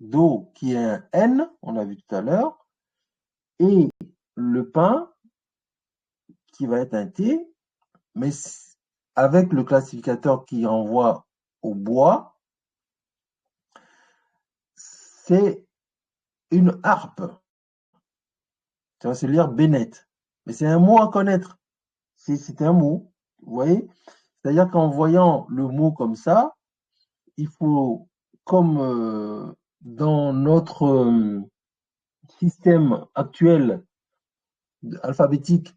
d'eau qui est un N, on a vu tout à l'heure, et le pain qui va être un T, mais avec le classificateur qui renvoie au bois, c'est une harpe. Ça va se lire Bennett. Mais c'est un mot à connaître. C'est un mot, vous voyez? C'est-à-dire qu'en voyant le mot comme ça, il faut, comme dans notre système actuel alphabétique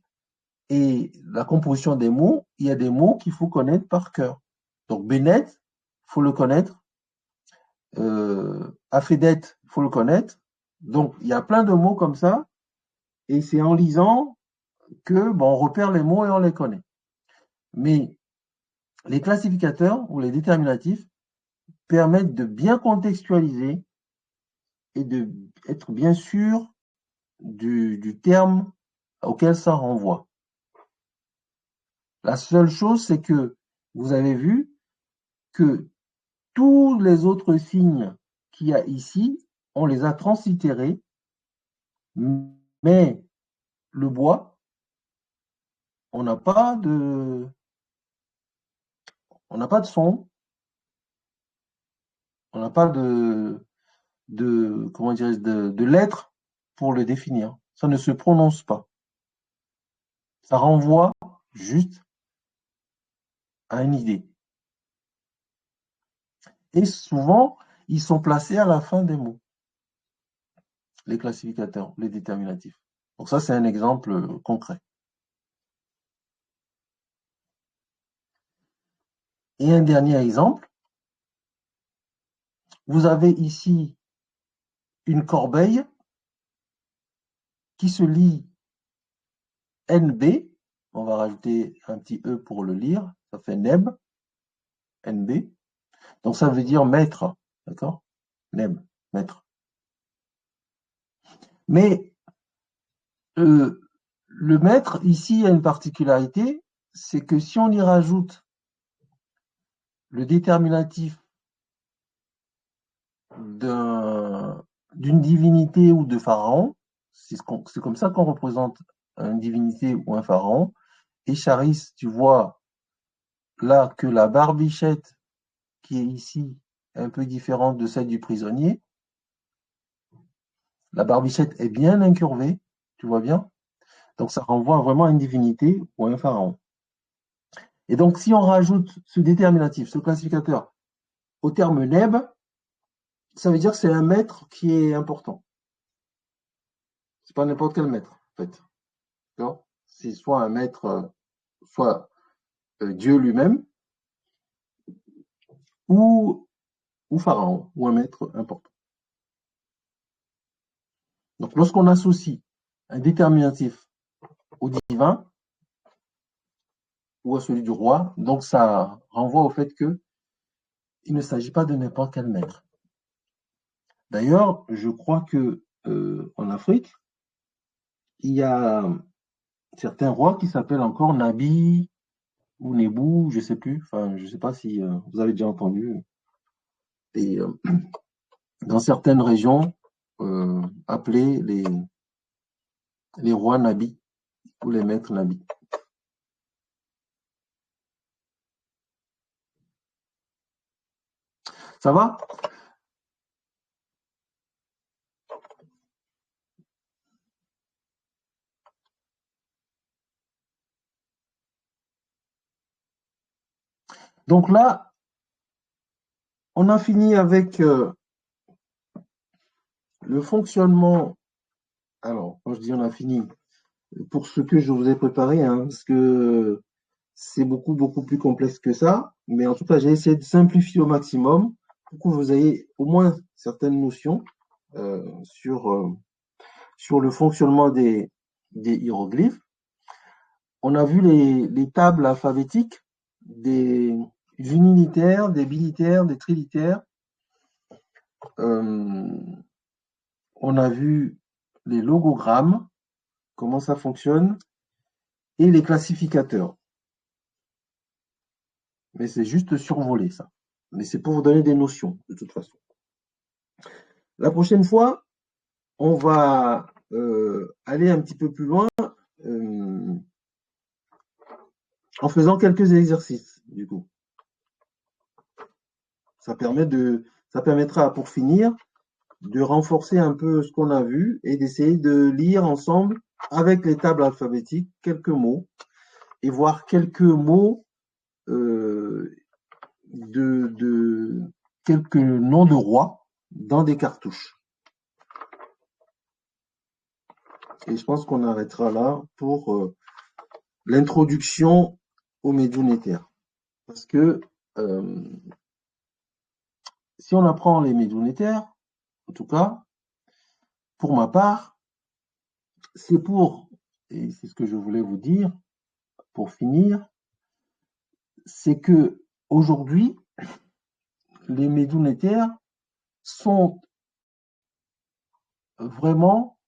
et la composition des mots, il y a des mots qu'il faut connaître par cœur. Donc Bennett, il faut le connaître. Afedet, il faut le connaître. Donc il y a plein de mots comme ça, et c'est en lisant que bon, on repère les mots et on les connaît. Mais les classificateurs ou les déterminatifs permettent de bien contextualiser et d'être bien sûr du terme auquel ça renvoie. La seule chose, c'est que vous avez vu que tous les autres signes qu'il y a ici, on les a translittérés, mais le bois, on n'a pas de son, on n'a pas comment dirais de lettres pour le définir. Ça ne se prononce pas. Ça renvoie juste à une idée. Et souvent, ils sont placés à la fin des mots, les classificateurs, les déterminatifs. Donc ça, c'est un exemple concret. Et un dernier exemple, vous avez ici une corbeille qui se lit NB. On va rajouter un petit E pour le lire. Ça fait NEB, NB. Donc ça veut dire maître. D'accord? NEB, maître. Mais le maître, ici, a une particularité, c'est que si on y rajoute le déterminatif d'une divinité ou de pharaon, c'est comme ça qu'on représente une divinité ou un pharaon. Et Charis, tu vois là que la barbichette qui est ici est un peu différente de celle du prisonnier. La barbichette est bien incurvée, tu vois bien. Donc ça renvoie vraiment à une divinité ou à un pharaon. Et donc si on rajoute ce déterminatif, ce classificateur, au terme neb, ça veut dire que c'est un maître qui est important. C'est pas n'importe quel maître, en fait. C'est soit un maître soit Dieu lui-même, ou Pharaon, ou un maître important. Donc, lorsqu'on associe un déterminatif au divin ou à celui du roi, donc ça renvoie au fait que il ne s'agit pas de n'importe quel maître. D'ailleurs, je crois que en Afrique, il y a certains rois qui s'appellent encore Nabi ou Nebou, je ne sais plus. Enfin, je ne sais pas si vous avez déjà entendu. Et dans certaines régions, appelés les rois Nabi ou les maîtres Nabi. Ça va? Donc là, on a fini avec le fonctionnement. Alors, quand je dis on a fini, pour ce que je vous ai préparé, hein, parce que c'est beaucoup, beaucoup plus complexe que ça. Mais en tout cas, j'ai essayé de simplifier au maximum pour que vous ayez au moins certaines notions sur le fonctionnement des hiéroglyphes. On a vu les tables alphabétiques des unitaires, des bilitaires, des trilitaires. On a vu les logogrammes, comment ça fonctionne, et les classificateurs. Mais c'est juste survolé, ça. Mais c'est pour vous donner des notions, de toute façon. La prochaine fois, on va aller un petit peu plus loin en faisant quelques exercices, du coup. Ça permettra, pour finir, de renforcer un peu ce qu'on a vu et d'essayer de lire ensemble, avec les tables alphabétiques, quelques mots et voir quelques mots de quelques noms de rois dans des cartouches. Et je pense qu'on arrêtera là pour l'introduction au Médounétaire. Parce que si on apprend les Médounétaires, en tout cas, pour ma part, c'est et c'est ce que je voulais vous dire, pour finir, c'est que aujourd'hui, les Médounétaires sont vraiment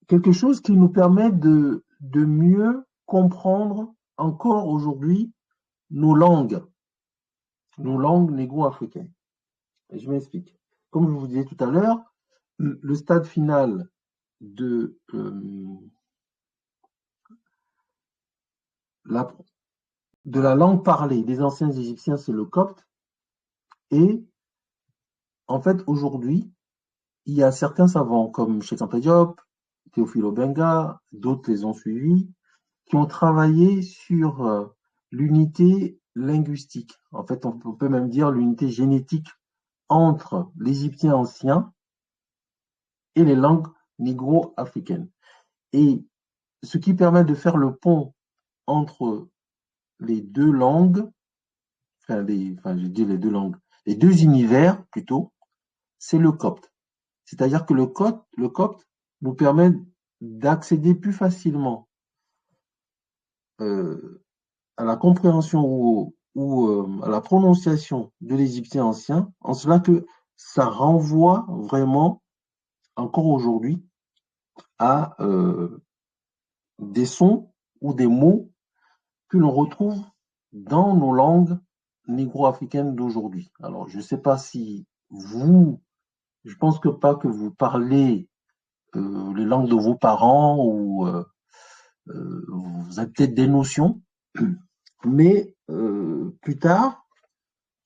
quelque chose qui nous permet de mieux comprendre encore aujourd'hui nos langues négro-africaines. Et je m'explique. Comme je vous disais tout à l'heure, le stade final de la langue parlée des anciens Égyptiens, c'est le copte. Et en fait, aujourd'hui, il y a certains savants comme Cheikh Anta Diop, Théophile Obenga, d'autres les ont suivis, qui ont travaillé sur l'unité linguistique. En fait, on peut même dire l'unité génétique entre l'Égyptien ancien et les langues négro-africaines. Et ce qui permet de faire le pont entre les deux langues, les deux univers plutôt, c'est le copte. C'est-à-dire que le copte nous permet d'accéder plus facilement à la compréhension ou à la prononciation de l'égyptien ancien, en cela que ça renvoie vraiment, encore aujourd'hui, à des sons ou des mots que l'on retrouve dans nos langues négro-africaines d'aujourd'hui. Alors, je ne sais pas si je pense que pas que vous parlez les langues de vos parents ou vous avez peut-être des notions, mais plus tard,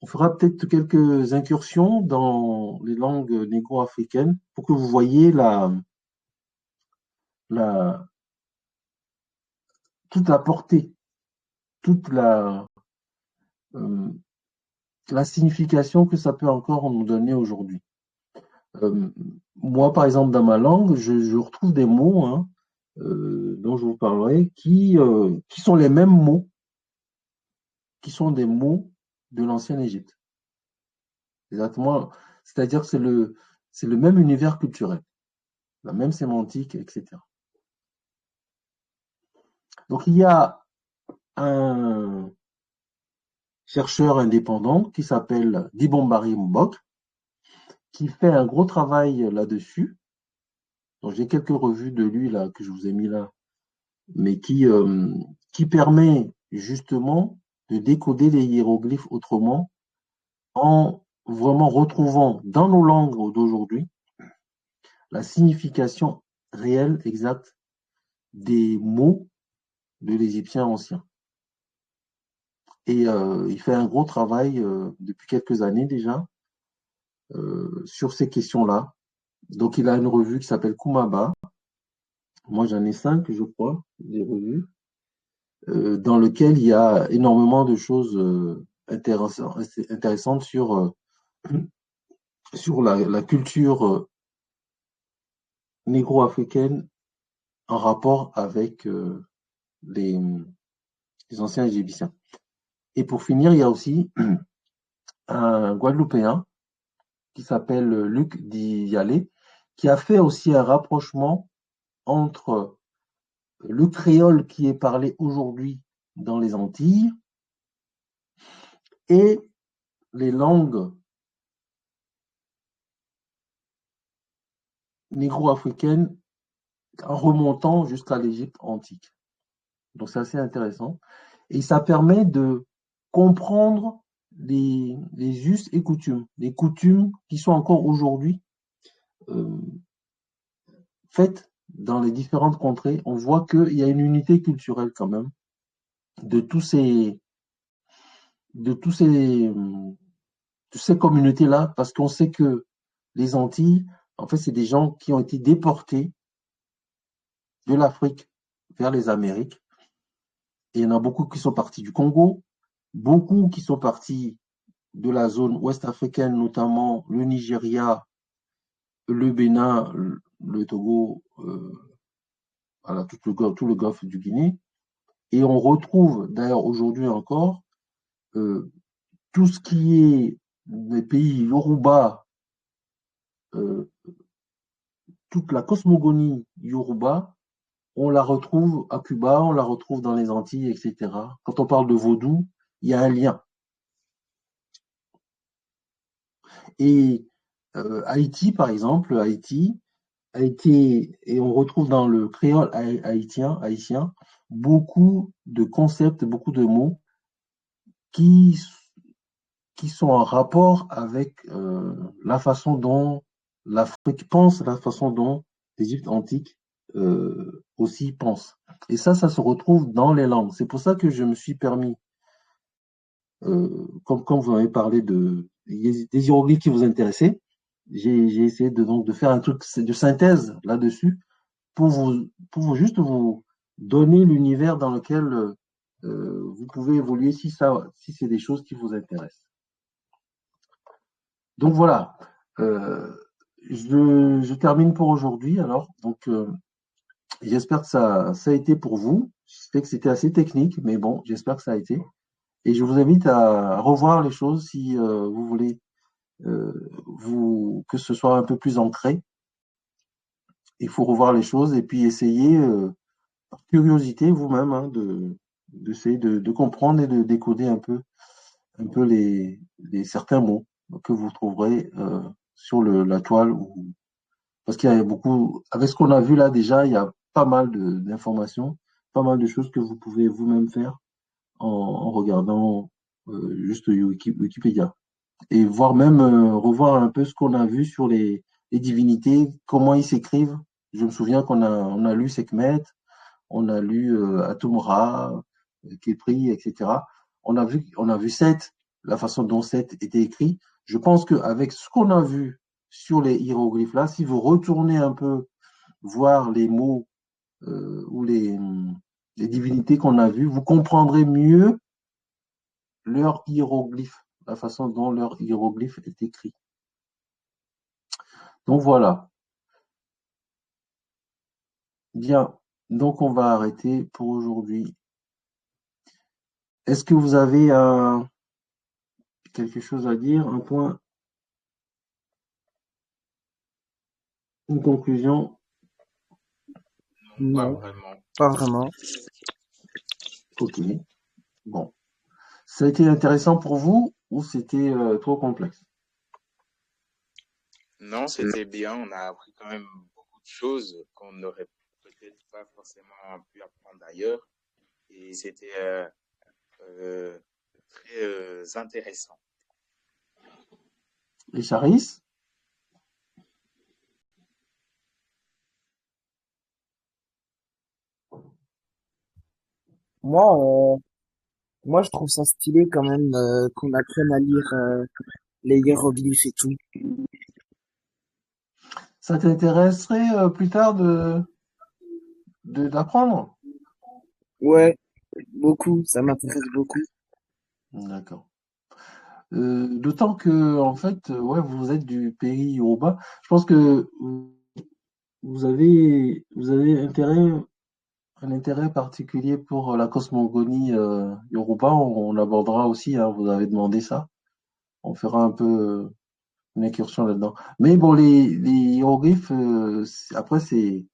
on fera peut-être quelques incursions dans les langues négro-africaines pour que vous voyez toute la portée, toute la signification que ça peut encore nous donner aujourd'hui. Euh, Moi, par exemple, dans ma langue, je retrouve des mots, hein, dont je vous parlerai, qui sont les mêmes mots, qui sont des mots de l'ancienne Égypte. Exactement. C'est-à-dire que c'est le même univers culturel, la même sémantique, etc. Donc, il y a un chercheur indépendant qui s'appelle Dibombari Mbok, qui fait un gros travail là-dessus. Donc, j'ai quelques revues de lui là que je vous ai mis là, mais qui permet justement de décoder les hiéroglyphes autrement en vraiment retrouvant dans nos langues d'aujourd'hui la signification réelle, exacte des mots de l'Égyptien ancien. Et il fait un gros travail depuis quelques années déjà sur ces questions-là. Donc il a une revue qui s'appelle Kumaba. Moi j'en ai 5, je crois, des revues, dans lesquelles il y a énormément de choses intéressantes sur la culture négro-africaine en rapport avec les, les anciens Égyptiens. Et pour finir, il y a aussi un Guadeloupéen qui s'appelle Luc Dialé, qui a fait aussi un rapprochement entre le créole qui est parlé aujourd'hui dans les Antilles et les langues négro-africaines en remontant jusqu'à l'Égypte antique. Donc c'est assez intéressant. Et ça permet de comprendre les us et coutumes, les coutumes qui sont encore aujourd'hui euh, faites dans les différentes contrées. On voit qu'il y a une unité culturelle quand même de tous ces, de tous ces, de ces communautés-là, parce qu'on sait que les Antilles, en fait, c'est des gens qui ont été déportés de l'Afrique vers les Amériques. Et il y en a beaucoup qui sont partis du Congo, beaucoup qui sont partis de la zone ouest africaine, notamment le Nigeria, le Bénin, le Togo, voilà, tout le golfe du Guinée. Et on retrouve d'ailleurs aujourd'hui encore euh, tout ce qui est des pays Yoruba, euh, toute la cosmogonie Yoruba, on la retrouve à Cuba, on la retrouve dans les Antilles, etc. Quand on parle de vaudou, il y a un lien. Et Haïti, par exemple, Haïti a été, et on retrouve dans le créole haïtien, beaucoup de concepts, beaucoup de mots qui, qui sont en rapport avec la façon dont l'Afrique pense, la façon dont l'Égypte antique aussi pense. Et ça se retrouve dans les langues. C'est pour ça que je me suis permis, comme vous avez parlé des hiéroglyphes qui vous intéressaient, j'ai essayé donc de faire un truc de synthèse là-dessus juste vous donner l'univers dans lequel vous pouvez évoluer si c'est des choses qui vous intéressent. Donc voilà, euh, je termine pour aujourd'hui alors. Donc j'espère que ça a été pour vous. Je sais que c'était assez technique, mais bon, j'espère que ça a été. Et je vous invite à revoir les choses si vous voulez que ce soit un peu plus ancré. Il faut revoir les choses et puis essayer, par curiosité vous-même, hein, d'essayer de comprendre et de décoder un peu certains mots que vous trouverez sur la toile. Parce qu'il y a beaucoup, avec ce qu'on a vu là déjà, il y a pas mal d'informations, pas mal de choses que vous pouvez vous-même faire en regardant juste Wikipédia. Et voire même revoir un peu ce qu'on a vu sur les divinités, comment ils s'écrivent. Je me souviens on a lu Sekhmet, on a lu Atum-Ra, Khépri, etc. On a vu Seth, la façon dont Seth était écrit. Je pense qu'avec ce qu'on a vu sur les hiéroglyphes là, si vous retournez un peu voir les mots ou les divinités qu'on a vues, vous comprendrez mieux leur hiéroglyphe, la façon dont leur hiéroglyphe est écrit. Donc voilà. Bien. Donc on va arrêter pour aujourd'hui. Est-ce que vous avez quelque chose à dire, un point, une conclusion? Non, pas Non, vraiment. pas vraiment. Ok. Bon. Ça a été intéressant pour vous ou c'était trop complexe? Non, c'était bien. On a appris quand même beaucoup de choses qu'on n'aurait peut-être pas forcément pu apprendre ailleurs. Et c'était euh, très intéressant. Les Charis? Moi, moi, je trouve ça stylé quand même qu'on apprenne à lire les hiéroglyphes et tout. Ça t'intéresserait plus tard d'apprendre? Ouais, beaucoup, ça m'intéresse beaucoup. D'accord. D'autant que, en fait, ouais, vous êtes du pays Yoruba. Je pense que vous avez un intérêt particulier pour la cosmogonie Yoruba. On abordera aussi, hein, vous avez demandé ça. On fera un peu une incursion là-dedans. Mais bon, les hiéroglyphes, après, c'est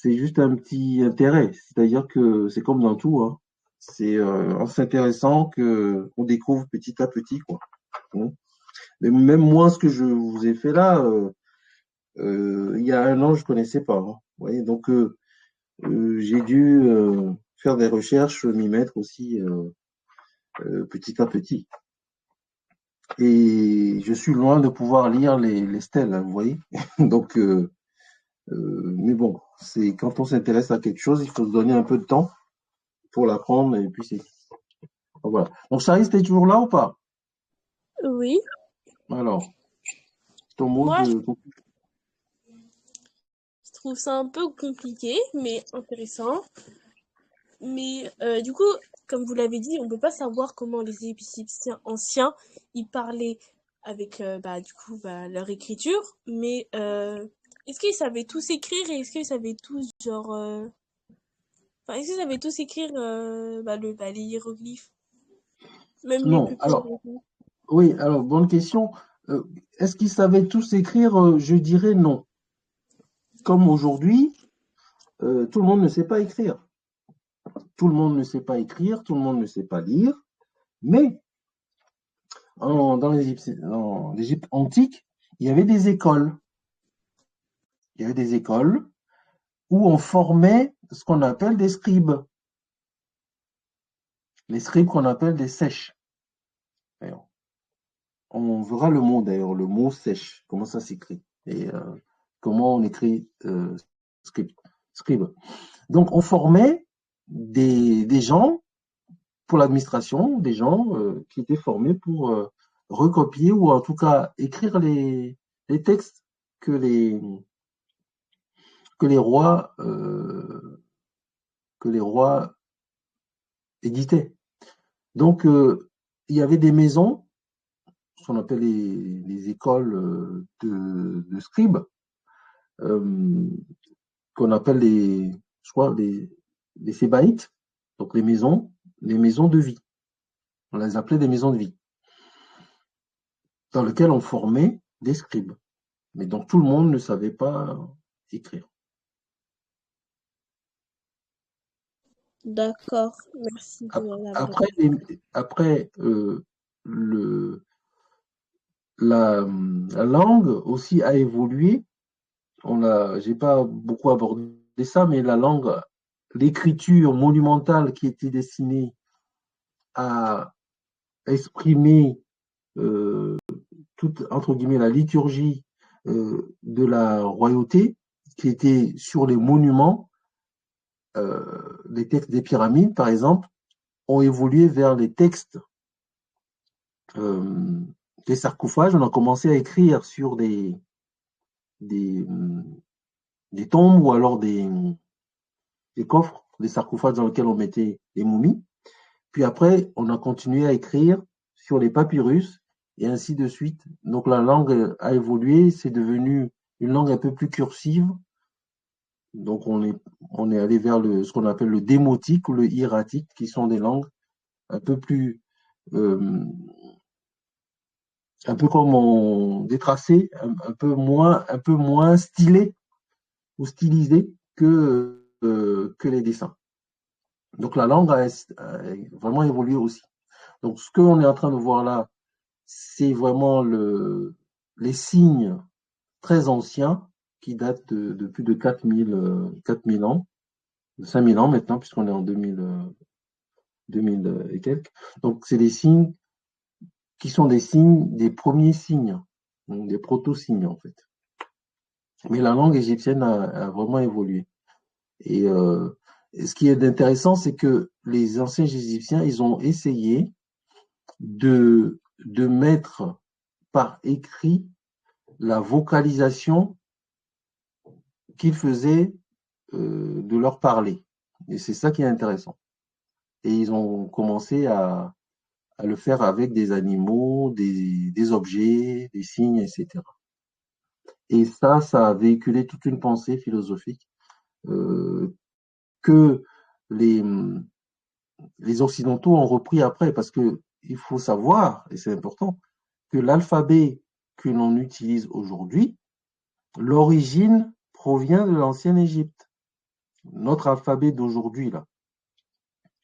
juste un petit intérêt. C'est-à-dire que c'est comme dans tout, hein. C'est en s'intéressant que on découvre petit à petit, quoi. Hein. Mais même moi, ce que je vous ai fait là, il y a un an, je connaissais pas, hein. Vous voyez, donc j'ai dû faire des recherches, m'y mettre aussi petit à petit. Et je suis loin de pouvoir lire les stèles, hein, vous voyez. Donc, mais bon, c'est quand on s'intéresse à quelque chose, il faut se donner un peu de temps pour l'apprendre et puis c'est voilà. Donc, Charisse, t'es toujours là ou pas? Oui. Alors, ton mot Moi, de. je trouve ça un peu compliqué, mais intéressant. Mais du coup, comme vous l'avez dit, on peut pas savoir comment les Égyptiens anciens ils parlaient avec bah, du coup bah, leur écriture. Mais est-ce qu'ils savaient tous écrire et est-ce qu'ils savaient tous genre, enfin, est-ce qu'ils savaient tous écrire bah, les hiéroglyphes, même les Non, plus pauvres alors, et tout. oui, alors, bonne question. Euh, Est-ce qu'ils savaient tous écrire? Je dirais non. Comme aujourd'hui, tout le monde ne sait pas écrire. Tout le monde ne sait pas écrire, tout le monde ne sait pas lire, mais dans l'Égypte antique, il y avait des écoles. Il y avait des écoles où on formait ce qu'on appelle des scribes. Les scribes qu'on appelle des sèches. D'ailleurs. On verra le mot d'ailleurs, le mot sèche, comment ça s'écrit et comment on écrit scribe. scribe. Donc on formait des gens pour l'administration, des gens qui étaient formés pour recopier ou en tout cas écrire les textes que les, que les rois que les rois éditaient. Donc il y avait des maisons, ce qu'on appelle les écoles de scribes, euh, qu'on appelle je crois, les sébaïtes, donc les maisons de vie. On les appelait des maisons de vie, dans lesquelles on formait des scribes. Mais donc tout le monde ne savait pas écrire. D'accord, merci de l'avoir Après, dit. après le, la langue aussi a évolué. J'ai pas beaucoup abordé ça, mais la langue, l'écriture monumentale qui était destinée à exprimer euh, toute, entre guillemets, la liturgie de la royauté, qui était sur les monuments, les textes des pyramides, par exemple, ont évolué vers les textes euh, des sarcophages. On a commencé à écrire sur des, des tombes ou alors des coffres, des sarcophages dans lesquels on mettait les momies. Puis après, on a continué à écrire sur les papyrus et ainsi de suite. Donc la langue a évolué, c'est devenu une langue un peu plus cursive. Donc, on est allé vers ce qu'on appelle le démotique ou le hiératique, qui sont des langues un peu plus, euh, un peu comme des tracés, un peu moins stylés ou stylisés que les dessins. Donc, la langue a vraiment évolué aussi. Donc, ce qu'on est en train de voir là, c'est vraiment les signes très anciens qui datent de plus de 4000 ans, de 5000 ans maintenant, puisqu'on est en 2000 et quelques. Donc, c'est des signes qui sont des signes, des premiers signes, donc des proto-signes en fait. Mais la langue égyptienne a vraiment évolué. Et ce qui est intéressant, c'est que les anciens Égyptiens, ils ont essayé de mettre par écrit la vocalisation qu'ils faisaient de leur parler. Et c'est ça qui est intéressant. Et ils ont commencé à le faire avec des animaux, des objets, des signes, etc. Et ça a véhiculé toute une pensée philosophique euh, que les, les Occidentaux ont repris après, parce que il faut savoir, et c'est important, que l'alphabet que l'on utilise aujourd'hui, l'origine provient de l'ancienne Égypte. Notre alphabet d'aujourd'hui, là,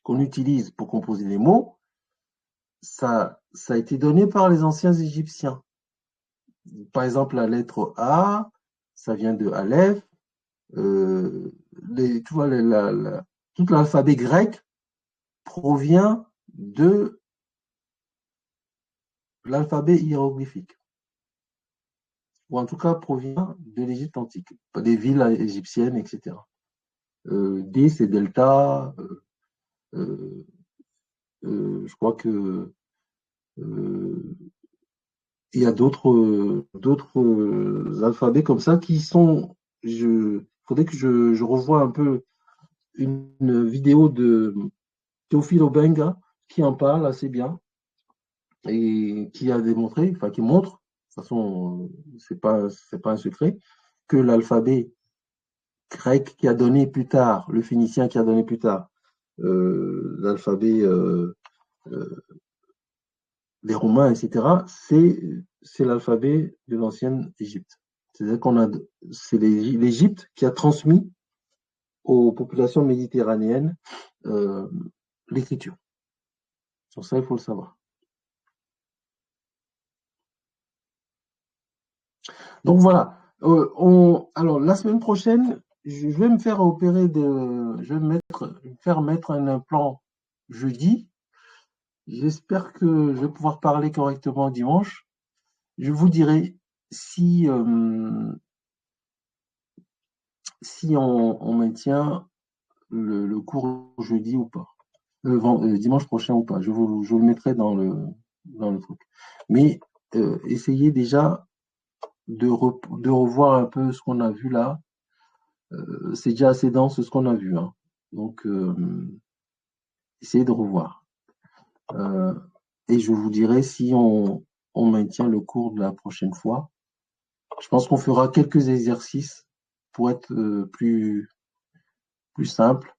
qu'on utilise pour composer les mots, ça a été donné par les anciens Égyptiens. Par exemple, la lettre A, ça vient de Aleph. Tu vois, tout l'alphabet grec provient de l'alphabet hiéroglyphique, ou en tout cas provient de l'Égypte antique, des villes égyptiennes, etc. D, c'est delta. Euh, je crois que il y a d'autres alphabets comme ça qui sont. Faudrait que je revoie un peu une vidéo de Théophile Obenga qui en parle assez bien et qui a démontré, enfin qui montre, de toute façon, c'est pas un secret, que l'alphabet grec qui a donné plus tard, le phénicien qui a donné plus tard, l'alphabet euh, des Romains, etc., c'est l'alphabet de l'ancienne Égypte. C'est-à-dire c'est l'Égypte qui a transmis aux populations méditerranéennes euh, l'écriture. Sur ça, il faut le savoir. Donc voilà. Alors la semaine prochaine, je vais me faire opérer je vais me faire mettre un implant jeudi. J'espère que je vais pouvoir parler correctement dimanche. Je vous dirai si si on maintient le cours jeudi ou pas, dimanche prochain ou pas. Je vous le mettrai dans le truc. Mais essayez déjà de revoir un peu ce qu'on a vu là. C'est déjà assez dense ce qu'on a vu, hein. Donc, essayez de revoir. Euh, et je vous dirai si on maintient le cours de la prochaine fois. Je pense qu'on fera quelques exercices pour être plus simple.